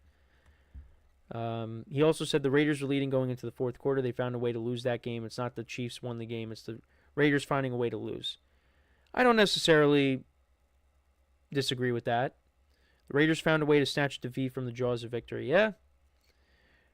[SPEAKER 1] He also said the Raiders were leading going into the fourth quarter. They found a way to lose that game. It's not the Chiefs won the game. It's the Raiders finding a way to lose. I don't necessarily disagree with that. The Raiders found a way to snatch defeat from the jaws of victory. Yeah.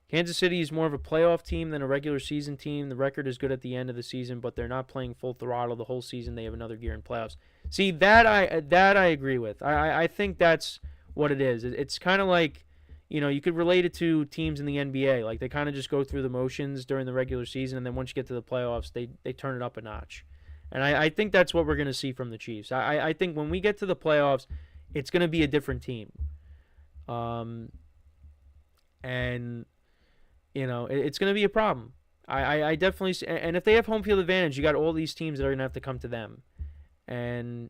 [SPEAKER 1] Kansas City is more of a playoff team than a regular season team. The record is good at the end of the season, but they're not playing full throttle the whole season. They have another gear in playoffs. See, that I agree with. I think that's what it is. It's kind of like, you could relate it to teams in the NBA. Like they kind of just go through the motions during the regular season, and then once you get to the playoffs, they turn it up a notch. And I think that's what we're going to see from the Chiefs. I think when we get to the playoffs, it's going to be a different team. And it's going to be a problem. I definitely see, and if they have home field advantage, you got all these teams that are going to have to come to them. And,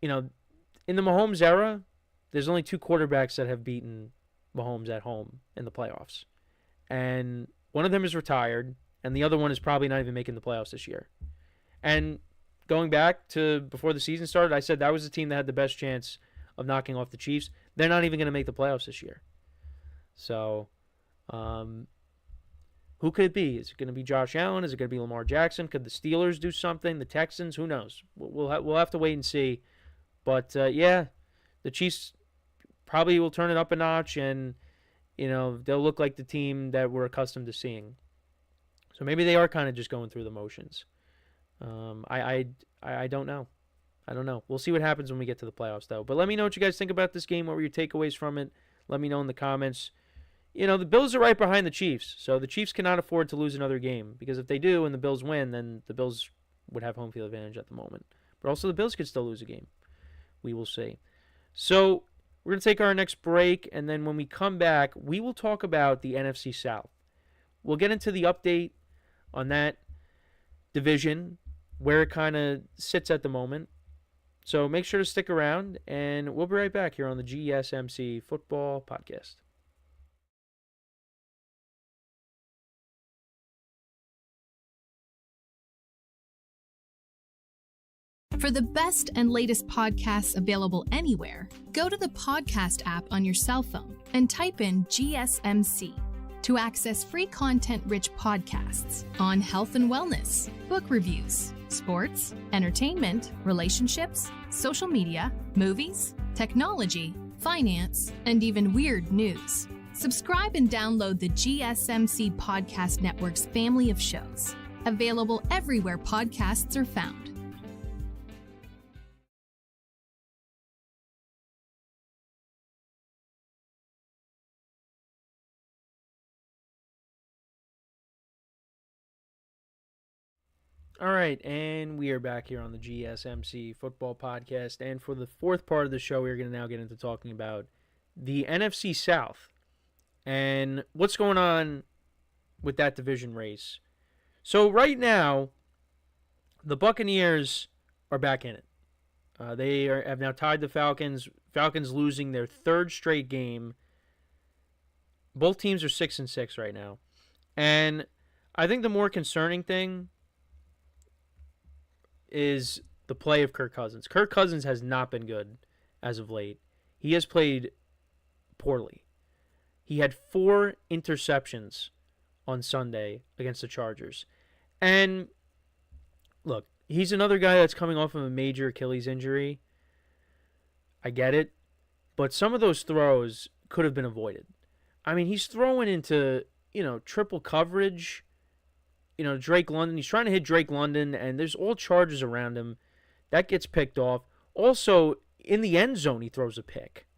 [SPEAKER 1] in the Mahomes era, there's only 2 quarterbacks that have beaten Mahomes at home in the playoffs. And one of them is retired, and the other one is probably not even making the playoffs this year. And going back to before the season started, I said that was the team that had the best chance of knocking off the Chiefs. They're not even going to make the playoffs this year. So, who could it be? Is it going to be Josh Allen? Is it going to be Lamar Jackson? Could the Steelers do something? The Texans? Who knows? We'll have to wait and see. But, the Chiefs probably will turn it up a notch, and, they'll look like the team that we're accustomed to seeing. So maybe they are kind of just going through the motions. I don't know. I don't know. We'll see what happens when we get to the playoffs, though. But let me know what you guys think about this game. What were your takeaways from it? Let me know in the comments. The Bills are right behind the Chiefs, so the Chiefs cannot afford to lose another game, because if they do and the Bills win, then the Bills would have home field advantage at the moment. But also the Bills could still lose a game. We will see. So we're going to take our next break, and then when we come back, we will talk about the NFC South. We'll get into the update on that division, where it kind of sits at the moment. So make sure to stick around, and we'll be right back here on the GSMC Football Podcast.
[SPEAKER 5] For the best and latest podcasts available anywhere, go to the podcast app on your cell phone and type in GSMC to access free content-rich podcasts on health and wellness, book reviews, sports, entertainment, relationships, social media, movies, technology, finance, and even weird news. Subscribe and download the GSMC Podcast Network's family of shows, available everywhere podcasts are found.
[SPEAKER 1] All right, and we are back here on the GSMC Football Podcast. And for the fourth part of the show, we're going to now get into talking about the NFC South and what's going on with that division race. So right now, the Buccaneers are back in it. They have now tied the Falcons. Falcons losing their 3rd straight game. Both teams are 6-6 right now. And I think the more concerning thing is the play of Kirk Cousins. Kirk Cousins has not been good as of late. He has played poorly. He had 4 interceptions on Sunday against the Chargers. And look, he's another guy that's coming off of a major Achilles injury. I get it. But some of those throws could have been avoided. I mean, he's throwing into, triple coverage. Drake London. He's trying to hit Drake London, and there's all charges around him. That gets picked off. Also, in the end zone, he throws a pick.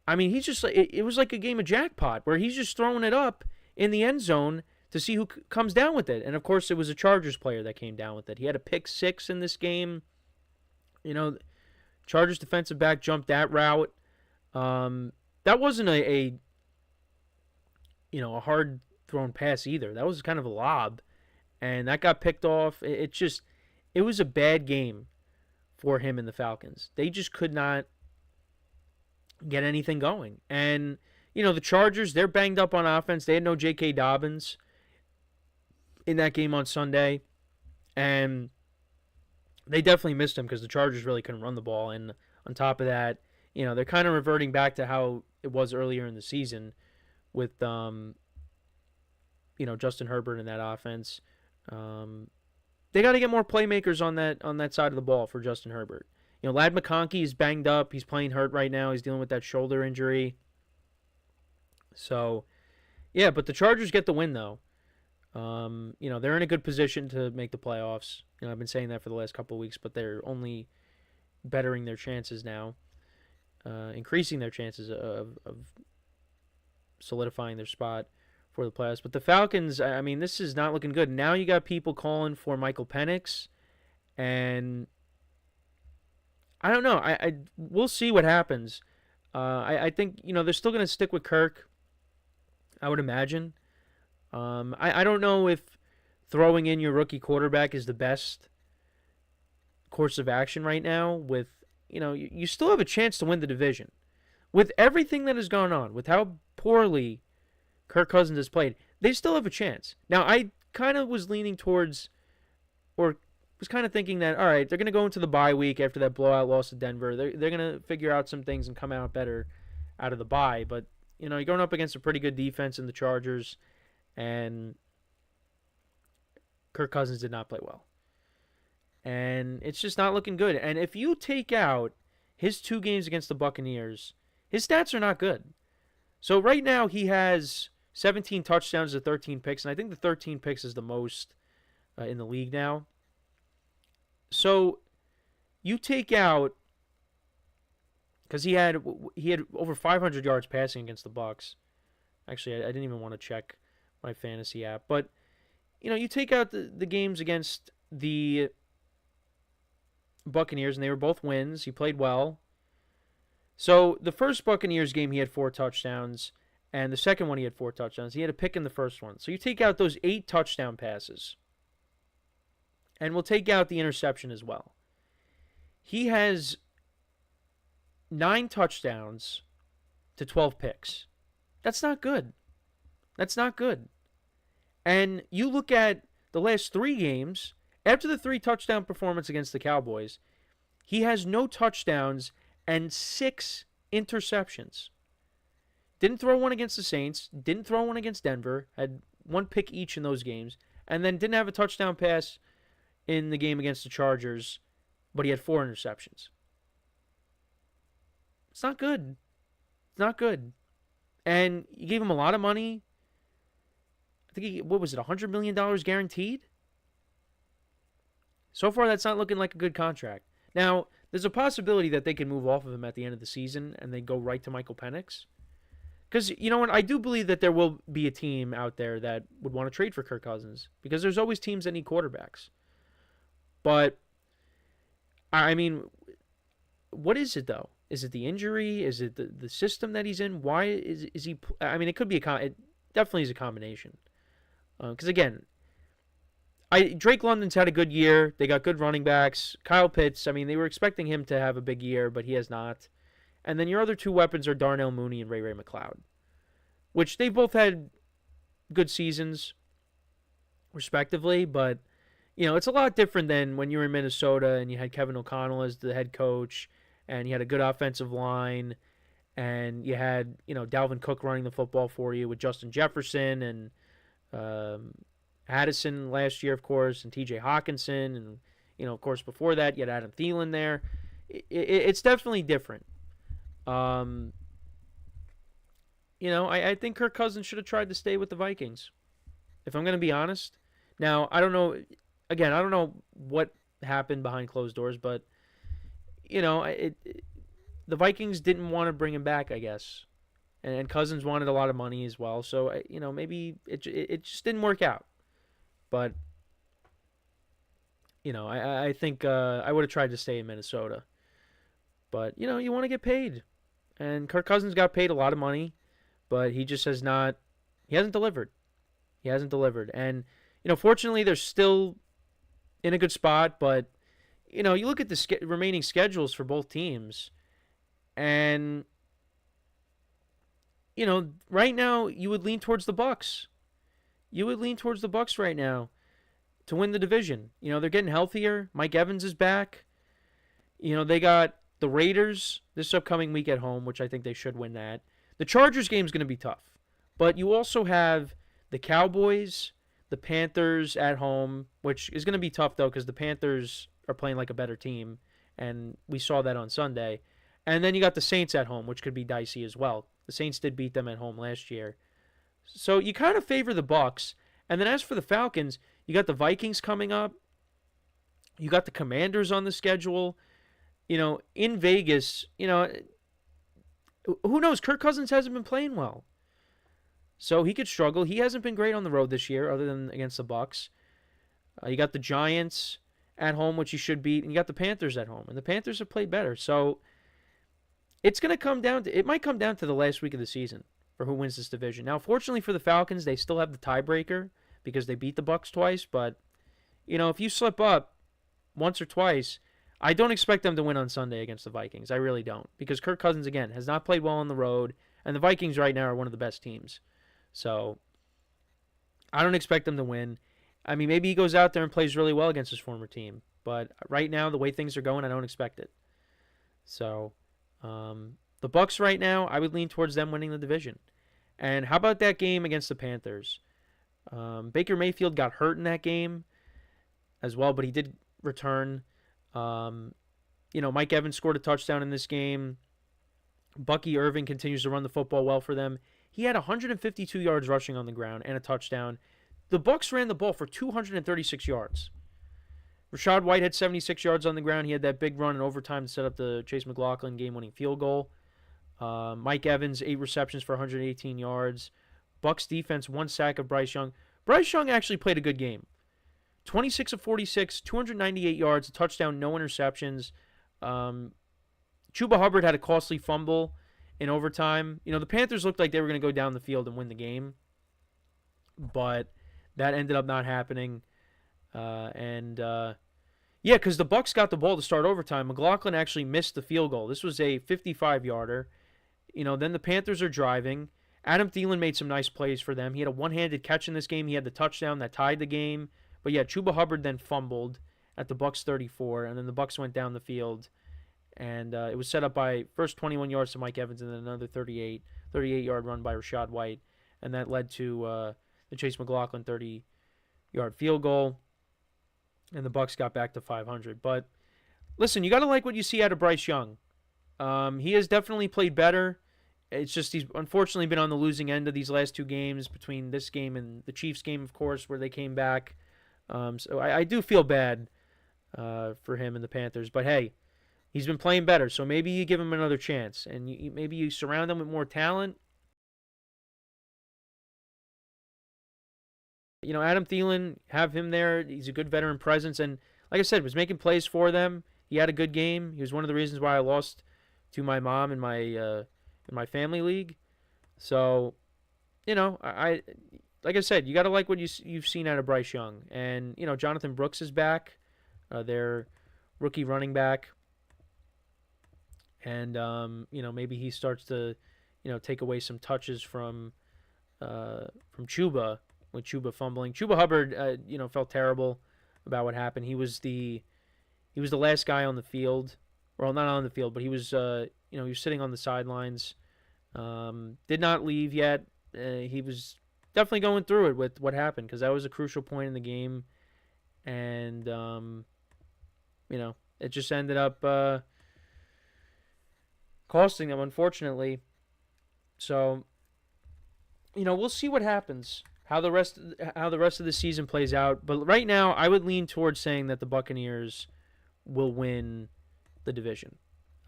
[SPEAKER 1] I mean, he's just like, it was like a game of jackpot where he's just throwing it up in the end zone to see who comes down with it. And, of course, it was a Chargers player that came down with it. He had a pick 6 in this game. Chargers defensive back jumped that route. That wasn't a hard thrown pass either. That was kind of a lob. And that got picked off. It was a bad game for him and the Falcons. They just could not, get anything going. And, the Chargers, they're banged up on offense. They had no J.K. Dobbins in that game on Sunday. And they definitely missed him because the Chargers really couldn't run the ball. And on top of that, they're kind of reverting back to how it was earlier in the season with, Justin Herbert in that offense. They got to get more playmakers on that side of the ball for Justin Herbert. Ladd McConkey is banged up. He's playing hurt right now. He's dealing with that shoulder injury. So, yeah, but the Chargers get the win, though. They're in a good position to make the playoffs. I've been saying that for the last couple of weeks, but they're only bettering their chances now, increasing their chances of solidifying their spot for the playoffs. But the Falcons, this is not looking good. Now you got people calling for Michael Penix, and I don't know. We'll see what happens. I think, they're still going to stick with Kirk, I would imagine. I don't know if throwing in your rookie quarterback is the best course of action right now. With, you still have a chance to win the division. With everything that has gone on, with how poorly Kirk Cousins has played, they still have a chance. Now, I kind of was leaning towards, or was kind of thinking that, all right, they're going to go into the bye week after that blowout loss to Denver. They're going to figure out some things and come out better out of the bye. But, you're going up against a pretty good defense in the Chargers, and Kirk Cousins did not play well. And it's just not looking good. And if you take out his 2 games against the Buccaneers, his stats are not good. So right now he has 17 touchdowns to 13 picks, and I think the 13 picks is the most in the league now. So you take out, because he had over 500 yards passing against the Bucs. Actually, I didn't even want to check my fantasy app, but you take out the games against the Buccaneers, and they were both wins. He played well. So the first Buccaneers game, he had 4 touchdowns, and the second one he had 4 touchdowns. He had a pick in the first one. So you take out those 8 touchdown passes, and we'll take out the interception as well. He has 9 touchdowns to 12 picks. That's not good. That's not good. And you look at the last 3 games, after the 3 touchdown performance against the Cowboys, he has no touchdowns and 6 interceptions. Didn't throw one against the Saints, didn't throw one against Denver, had 1 pick each in those games, and then didn't have a touchdown pass in the game against the Chargers, but he had 4 interceptions. It's not good. It's not good. And you gave him a lot of money. I think what was it, $100 million guaranteed? So far, that's not looking like a good contract. Now, there's a possibility that they can move off of him at the end of the season and they go right to Michael Penix. Because, you know what, I do believe that there will be a team out there that would want to trade for Kirk Cousins. Because there's always teams that need quarterbacks. But, I mean, what is it, though? Is it the injury? Is it the system that he's in? Why is he... I mean, it could be it definitely is a combination. Because, again, Drake London's had a good year. They got good running backs. Kyle Pitts, I mean, they were expecting him to have a big year, but he has not. And then your other 2 weapons are Darnell Mooney and Ray McLeod, which they both had good seasons, respectively. But, you know, it's a lot different than when you were in Minnesota and you had Kevin O'Connell as the head coach, and you had a good offensive line, and you had, you know, Dalvin Cook running the football for you with Justin Jefferson and Addison last year, of course, and T.J. Hawkinson, and, you know, of course, before that, you had Adam Thielen there. It's definitely different. You know, I think Kirk Cousins should have tried to stay with the Vikings, if I'm going to be honest. Now, I don't know, again, I don't know what happened behind closed doors, but, you know, the Vikings didn't want to bring him back, I guess. And Cousins wanted a lot of money as well, so, you know, maybe it just didn't work out. But, you know, I think I would have tried to stay in Minnesota. But, you know, you want to get paid. And Kirk Cousins got paid a lot of money, but he just has not, he hasn't delivered. He hasn't delivered. And, you know, fortunately, they're still in a good spot, but, you know, you look at the remaining schedules for both teams, and right now you would lean towards the Bucks. You would lean towards the Bucks right now to win the division. They're getting healthier. Mike Evans is back. They got the Raiders this upcoming week at home, which I think they should win that. The Chargers game is going to be tough. But you also have the Cowboys, the Panthers at home, which is going to be tough, though, because the Panthers are playing like a better team, and we saw that on Sunday. And then you got the Saints at home, which could be dicey as well. The Saints did beat them at home last year. So you kind of favor the Bucks. And then as for the Falcons, you got the Vikings coming up. You got the Commanders on the schedule. In Vegas, who knows? Kirk Cousins hasn't been playing well. So he could struggle. He hasn't been great on the road this year other than against the Bucks. You got the Giants at home, which you should beat, and you got the Panthers at home. And the Panthers have played better. So it might come down to the last week of the season for who wins this division. Now, fortunately for the Falcons, they still have the tiebreaker because they beat the Bucks twice. But, if you slip up once or twice, I don't expect them to win on Sunday against the Vikings. I really don't. Because Kirk Cousins, again, has not played well on the road. And the Vikings right now are one of the best teams. So I don't expect them to win. I mean, maybe he goes out there and plays really well against his former team. But right now, the way things are going, I don't expect it. So the Bucks right now, I would lean towards them winning the division. And how about that game against the Panthers? Baker Mayfield got hurt in that game as well, but he did return. Mike Evans scored a touchdown in this game. Bucky Irving continues to run the football well for them. He had 152 yards rushing on the ground and a touchdown. The Bucks ran the ball for 236 yards. Rashad White had 76 yards on the ground. He had that big run in overtime to set up the Chase McLaughlin game-winning field goal. Mike Evans, 8 receptions for 118 yards. Bucks defense, 1 sack of Bryce Young. Bryce Young actually played a good game. 26 of 46, 298 yards, a touchdown, no interceptions. Chuba Hubbard had a costly fumble in overtime. The Panthers looked like they were going to go down the field and win the game, but that ended up not happening. Because the Bucks got the ball to start overtime. McLaughlin actually missed the field goal. This was a 55-yarder. Then the Panthers are driving. Adam Thielen made some nice plays for them. He had a one-handed catch in this game. He had the touchdown that tied the game. But yeah, Chuba Hubbard then fumbled at the Bucks 34, and then the Bucks went down the field. And it was set up by first 21 yards to Mike Evans and then another 38-yard run by Rashad White. And that led to the Chase McLaughlin 30-yard field goal. And the Bucks got back to 500. But listen, you got to like what you see out of Bryce Young. He has definitely played better. It's just he's unfortunately been on the losing end of these last 2 games, between this game and the Chiefs game, of course, where they came back. So I do feel bad for him and the Panthers. But hey, he's been playing better, so maybe you give him another chance. And maybe you surround him with more talent. Adam Thielen, have him there. He's a good veteran presence. And like I said, was making plays for them. He had a good game. He was one of the reasons why I lost to my mom in my family league. So, I like I said, you got to like what you've seen out of Bryce Young. And, Jonathan Brooks is back, their rookie running back. And, maybe he starts to, take away some touches from Chuba, with Chuba fumbling. Chuba Hubbard, felt terrible about what happened. He was the last guy on the field. Well, not on the field, but he was, he was sitting on the sidelines. Did not leave yet. He was definitely going through it with what happened, because that was a crucial point in the game. And, it just ended up costing them, unfortunately. So, we'll see what happens, how the rest of the season plays out. But right now, I would lean towards saying that the Buccaneers will win the division.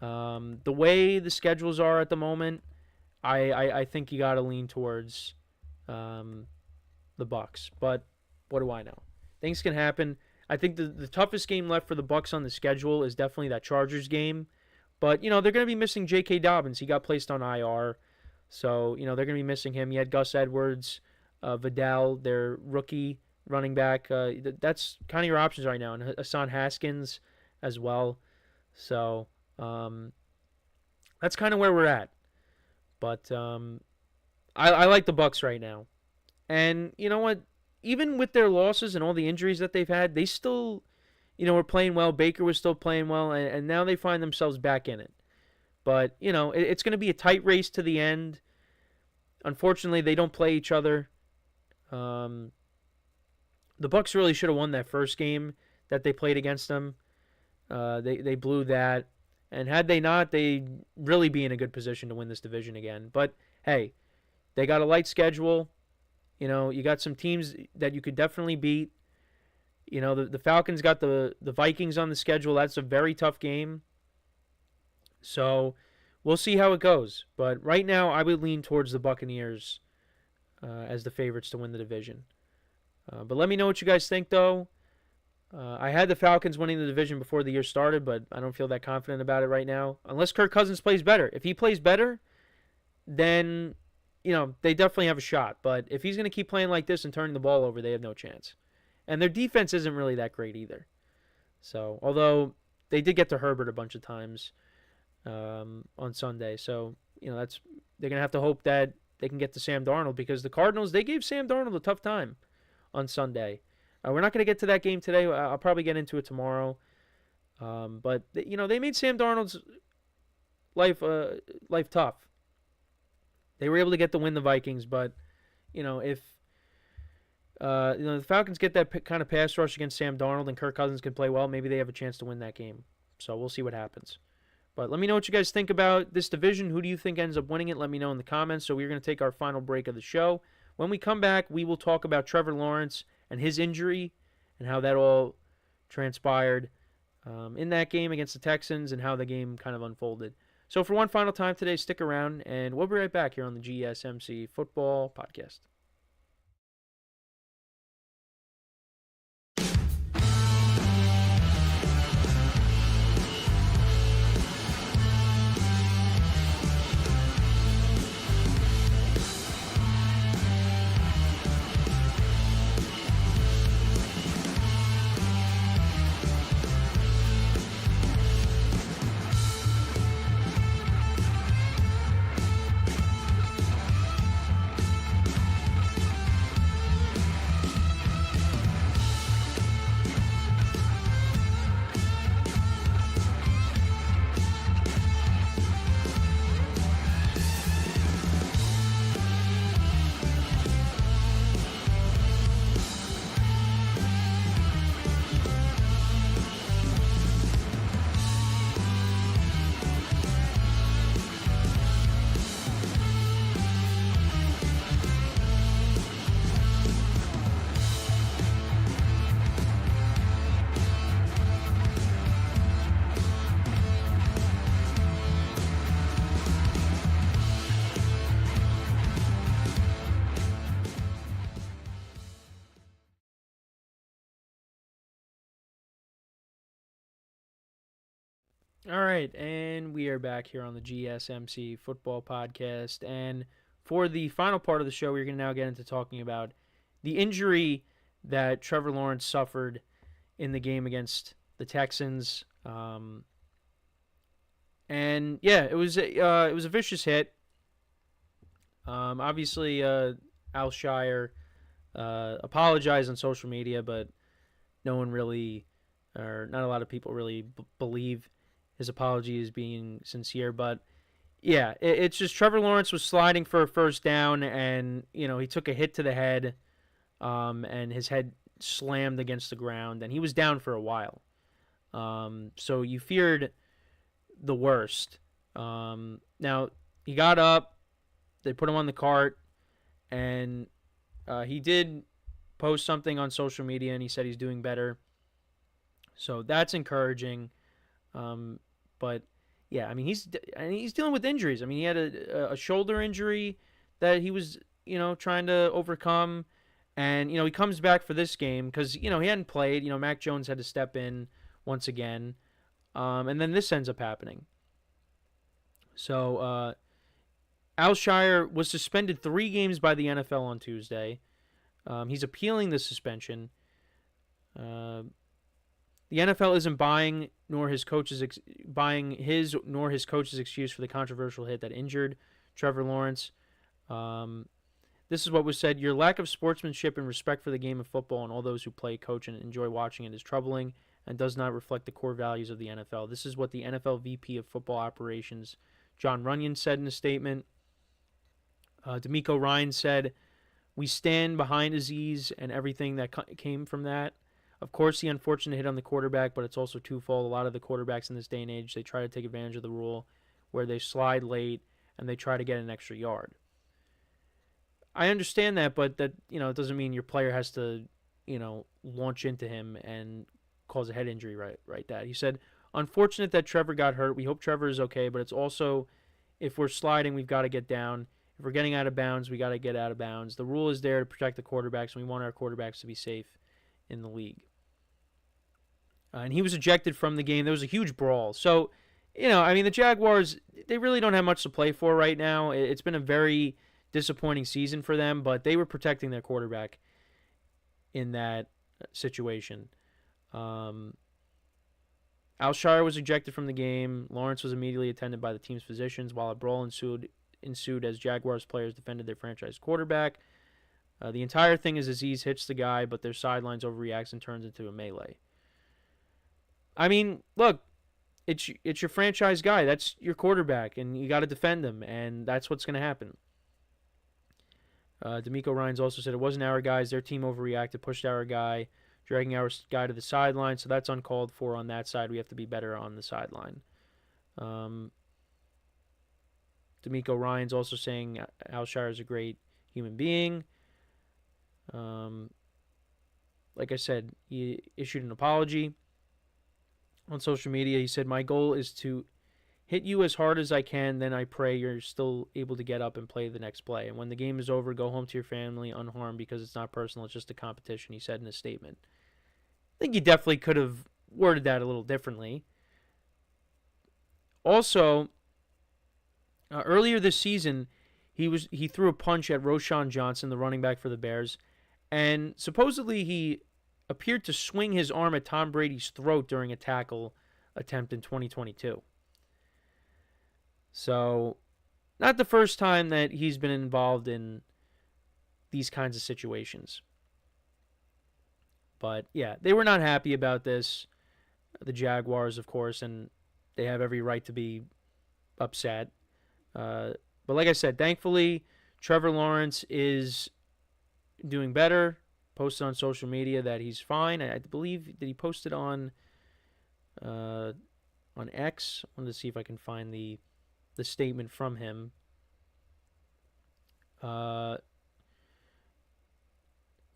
[SPEAKER 1] The way the schedules are at the moment, I think you got to lean towards the Bucs. But what do I know? Things can happen. I think the toughest game left for the Bucs on the schedule is definitely that Chargers game. But, they're going to be missing J.K. Dobbins. He got placed on IR. So, they're going to be missing him. You had Gus Edwards, Vidal, their rookie running back. That's kind of your options right now. And Hassan Haskins as well. So, that's kind of where we're at. But, I like the Bucs right now. And you know what? Even with their losses and all the injuries that they've had, they still, were playing well. Baker was still playing well, and now they find themselves back in it. But, it's going to be a tight race to the end. Unfortunately, they don't play each other. The Bucs really should have won that first game that they played against them. They blew that. And had they not, they'd really be in a good position to win this division again. But, hey, they got a light schedule. You got some teams that you could definitely beat. The Falcons got the Vikings on the schedule. That's a very tough game. So we'll see how it goes. But right now, I would lean towards the Buccaneers as the favorites to win the division. But let me know what you guys think, though. I had the Falcons winning the division before the year started, but I don't feel that confident about it right now. Unless Kirk Cousins plays better. If he plays better, then, they definitely have a shot. But if he's going to keep playing like this and turning the ball over, they have no chance. And their defense isn't really that great either. So, although they did get to Herbert a bunch of times on Sunday. So, they're going to have to hope that they can get to Sam Darnold, because the Cardinals, they gave Sam Darnold a tough time on Sunday. We're not going to get to that game today. I'll probably get into it tomorrow. But, they made Sam Darnold's life tough. They were able to get the win the Vikings, but, if the Falcons get that kind of pass rush against Sam Darnold and Kirk Cousins can play well, maybe they have a chance to win that game. So we'll see what happens. But let me know what you guys think about this division. Who do you think ends up winning it? Let me know in the comments. So we're going to take our final break of the show. When we come back, we will talk about Trevor Lawrence and his injury and how that all transpired in that game against the Texans and how the game kind of unfolded. So for one final time today, stick around, and we'll be right back here on the GSMC Football Podcast. All right, and we are back here on the GSMC Football Podcast. And for the final part of the show, we're going to now get into talking about the injury that Trevor Lawrence suffered in the game against the Texans. And yeah, it was a vicious hit. Obviously, Al Shire apologized on social media, but no one really, or not a lot of people really believe his apology is being sincere. But yeah, it's just Trevor Lawrence was sliding for a first down, and he took a hit to the head, and his head slammed against the ground, and he was down for a while. So you feared the worst. Now he got up, they put him on the cart, and he did post something on social media, and he said he's doing better. So that's encouraging. But yeah, I mean, he's dealing with injuries. I mean, he had a shoulder injury that he was, trying to overcome. And, he comes back for this game because, he hadn't played. Mac Jones had to step in once again. And then this ends up happening. So, Al Shire was suspended 3 games by the NFL on Tuesday. He's appealing the suspension. The NFL isn't buying his coach's excuse for the controversial hit that injured Trevor Lawrence. This is what was said: "Your lack of sportsmanship and respect for the game of football and all those who play, coach, and enjoy watching it is troubling and does not reflect the core values of the NFL." This is what the NFL VP of Football Operations, John Runyon, said in a statement. D'Amico Ryan said, "We stand behind Aziz and everything that came from that. Of course, the unfortunate hit on the quarterback, but it's also twofold. A lot of the quarterbacks in this day and age, they try to take advantage of the rule where they slide late and they try to get an extra yard." I understand that, but that, it doesn't mean your player has to, launch into him and cause a head injury right that. He said, "Unfortunate that Trevor got hurt. We hope Trevor is okay, but it's also, if we're sliding, we've got to get down. If we're getting out of bounds, we got to get out of bounds. The rule is there to protect the quarterbacks, and we want our quarterbacks to be safe in the league." And he was ejected from the game. There was a huge brawl. So, the Jaguars, they really don't have much to play for right now. It's been a very disappointing season for them, but they were protecting their quarterback in that situation. Alshire was ejected from the game. Lawrence was immediately attended by the team's physicians while a brawl ensued as Jaguars players defended their franchise quarterback. The entire thing is Aziz hits the guy, but their sidelines overreacts and turns into a melee. I mean, look, it's your franchise guy. That's your quarterback, and you got to defend him, and that's what's going to happen. D'Amico Ryans also said, "It wasn't our guys. Their team overreacted, pushed our guy, dragging our guy to the sideline, so that's uncalled for on that side. We have to be better on the sideline." D'Amico Ryans also saying Alshire is a great human being. Like I said, he issued an apology on social media. He said, "My goal is to hit you as hard as I can, then I pray you're still able to get up and play the next play. And when the game is over, go home to your family unharmed because it's not personal, it's just a competition," he said in a statement. I think he definitely could have worded that a little differently. Also, earlier this season, he threw a punch at Roschon Johnson, the running back for the Bears, and supposedly he appeared to swing his arm at Tom Brady's throat during a tackle attempt in 2022. So, not the first time that he's been involved in these kinds of situations. But, yeah, they were not happy about this, the Jaguars, of course, and they have every right to be upset. But like I said, thankfully, Trevor Lawrence is doing better. Posted on social media that he's fine. I believe that he posted on X. I wanted to see if I can find the statement from him. If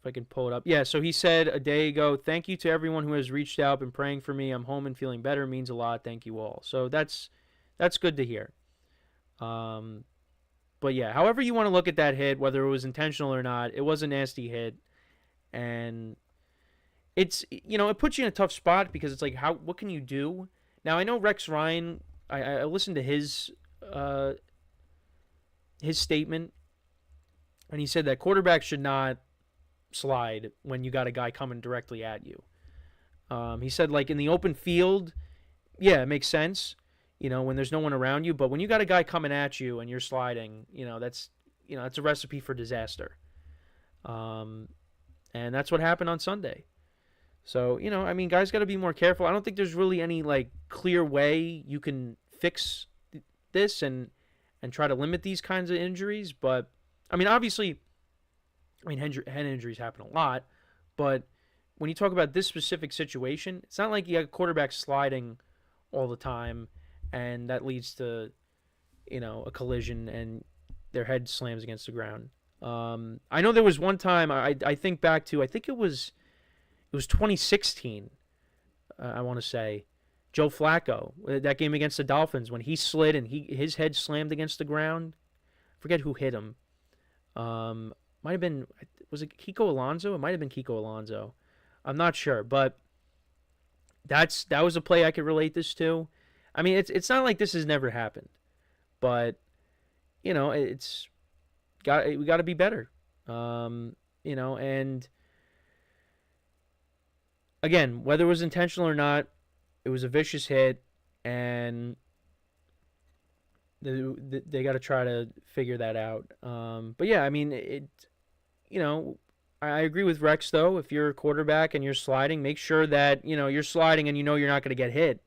[SPEAKER 1] I can pull it up. Yeah, so he said a day ago, "Thank you to everyone who has reached out and praying for me. I'm home and feeling better. It means a lot. Thank you all." So that's good to hear. But yeah, however you want to look at that hit, whether it was intentional or not, it was a nasty hit. And it's, it puts you in a tough spot because it's like, what can you do? Now, I know Rex Ryan, I listened to his statement, and he said that quarterbacks should not slide when you got a guy coming directly at you. He said, like, in the open field, yeah, it makes sense, when there's no one around you. But when you got a guy coming at you and you're sliding, that's a recipe for disaster. And that's what happened on Sunday. So, guys got to be more careful. I don't think there's really any, clear way you can fix this and try to limit these kinds of injuries. But, obviously, head injuries happen a lot. But when you talk about this specific situation, it's not like you have a quarterback sliding all the time and that leads to, a collision and their head slams against the ground. I know there was one time I think back to, I think it was 2016. I want to say Joe Flacco, that game against the Dolphins when he slid and his head slammed against the ground. I forget who hit him. Might have been, was it Kiko Alonso? It might have been Kiko Alonso. I'm not sure, but that was a play I could relate this to. It's not like this has never happened, but we got to be better. And again, whether it was intentional or not, it was a vicious hit, and they got to try to figure that out. But yeah, I mean, I agree with Rex though. If you're a quarterback and you're sliding, make sure that you're sliding and you're not going to get hit.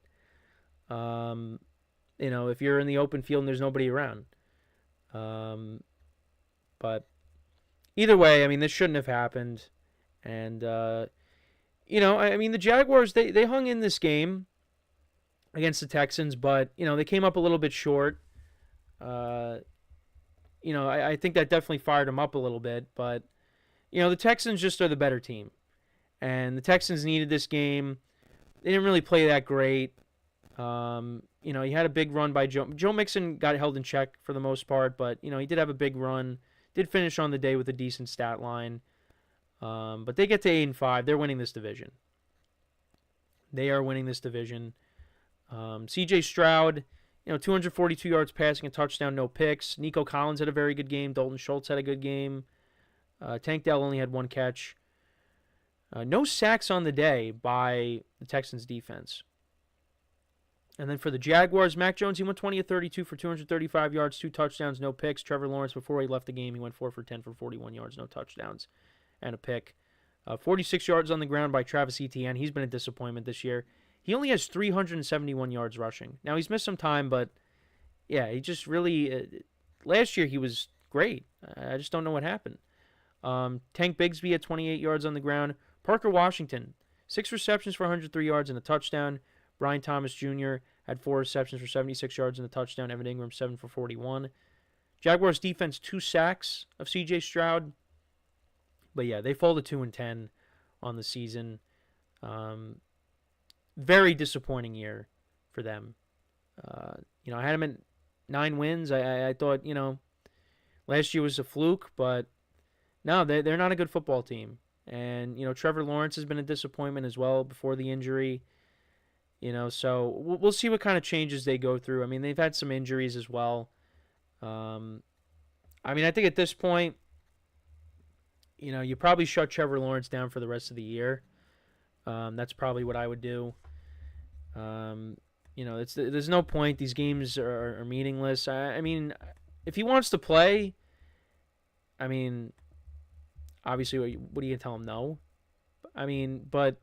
[SPEAKER 1] If you're in the open field and there's nobody around. But either way, I mean, this shouldn't have happened. And I mean, the Jaguars they hung in this game against the Texans, but they came up a little bit short. I think that definitely fired them up a little bit, but the Texans just are the better team, and the Texans needed this game. They didn't really play that great. He had a big run by Joe Mixon, got held in check for the most part, but he did have a big run, did finish on the day with a decent stat line. But they get to 8-5. They're winning this division. They are winning this division. C.J. Stroud, 242 yards passing, a touchdown, no picks. Nico Collins had a very good game. Dalton Schultz had a good game. Tank Dell only had one catch. No sacks on the day by the Texans defense. And then for the Jaguars, Mac Jones, he went 20 of 32 for 235 yards, 2 touchdowns, no picks. Trevor Lawrence, before he left the game, he went 4 for 10 for 41 yards, no touchdowns, and a pick. 46 yards on the ground by Travis Etienne. He's been a disappointment this year. He only has 371 yards rushing. Now, he's missed some time, but yeah, he just really... last year, he was great. I just don't know what happened. Tank Bigsby had 28 yards on the ground. Parker Washington, 6 receptions for 103 yards and a touchdown. Brian Thomas Jr. had 4 receptions for 76 yards and a touchdown. Evan Ingram, 7 for 41. Jaguars defense, 2 sacks of C.J. Stroud. But yeah, they folded 2-10 on the season. Very disappointing year for them. I had them at 9 wins. I thought, last year was a fluke, but no, they're not a good football team. And, Trevor Lawrence has been a disappointment as well before the injury. So we'll see what kind of changes they go through. I mean, they've had some injuries as well. I think at this point, you probably shut Trevor Lawrence down for the rest of the year. That's probably what I would do. There's no point. These games are meaningless. I mean, if he wants to play, I mean, obviously, what are you going to tell him? No. I mean, but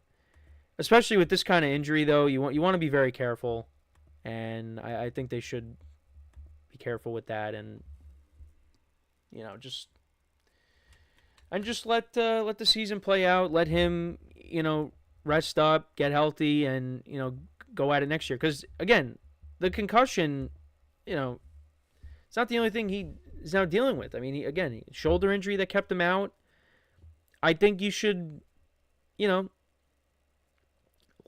[SPEAKER 1] especially with this kind of injury, though, you want to be very careful, and I think they should be careful with that, and just let the season play out. Let him rest up, get healthy, and go at it next year. Because again, the concussion, it's not the only thing he is now dealing with. I mean, shoulder injury that kept him out. I think you should,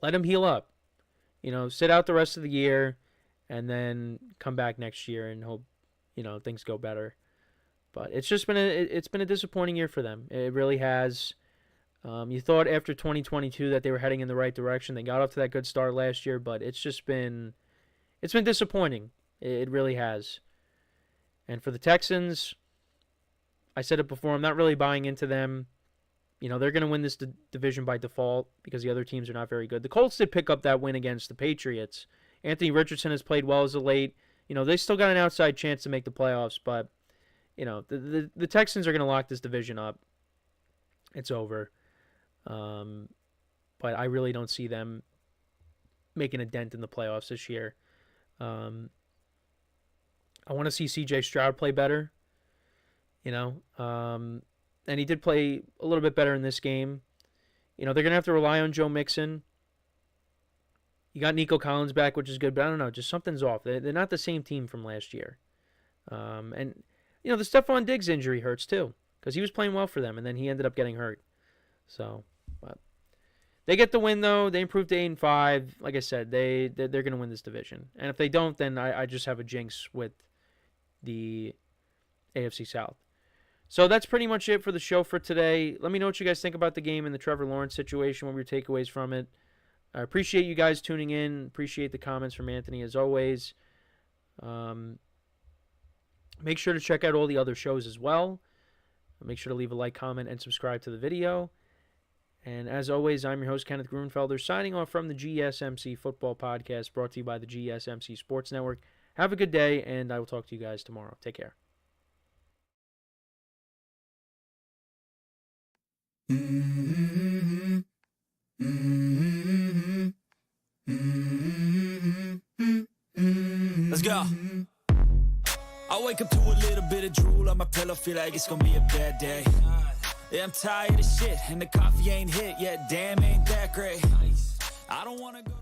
[SPEAKER 1] let him heal up. Sit out the rest of the year, and then come back next year and hope, things go better. But it's just been a disappointing year for them. It really has. You thought after 2022 that they were heading in the right direction. They got off to that good start last year, but it's been disappointing. It really has. And for the Texans, I said it before, I'm not really buying into them. They're going to win this division by default because the other teams are not very good. The Colts did pick up that win against the Patriots. Anthony Richardson has played well as of late. They still got an outside chance to make the playoffs, but the Texans are going to lock this division up. It's over. But I really don't see them making a dent in the playoffs this year. I want to see C.J. Stroud play better. And he did play a little bit better in this game. They're going to have to rely on Joe Mixon. You got Nico Collins back, which is good, but I don't know, just something's off. They're not the same team from last year. And the Stephon Diggs injury hurts too, because he was playing well for them, and then he ended up getting hurt. So, but they get the win, though. They improved to 8-5. Like I said, they're going to win this division. And if they don't, then I just have a jinx with the AFC South. So that's pretty much it for the show for today. Let me know what you guys think about the game and the Trevor Lawrence situation. What were your takeaways from it? I appreciate you guys tuning in. Appreciate the comments from Anthony as always. Make sure to check out all the other shows as well. Make sure to leave a like, comment, and subscribe to the video. And as always, I'm your host, Kenneth Grunfelder, signing off from the GSMC Football Podcast, brought to you by the GSMC Sports Network. have a good day, and I will talk to you guys tomorrow. Take care.
[SPEAKER 4] Let's go. I wake up to a little bit of drool on my pillow, feel like it's gonna be a bad day. Yeah, I'm tired of shit, and the coffee ain't hit yet, damn, ain't that great. I don't wanna go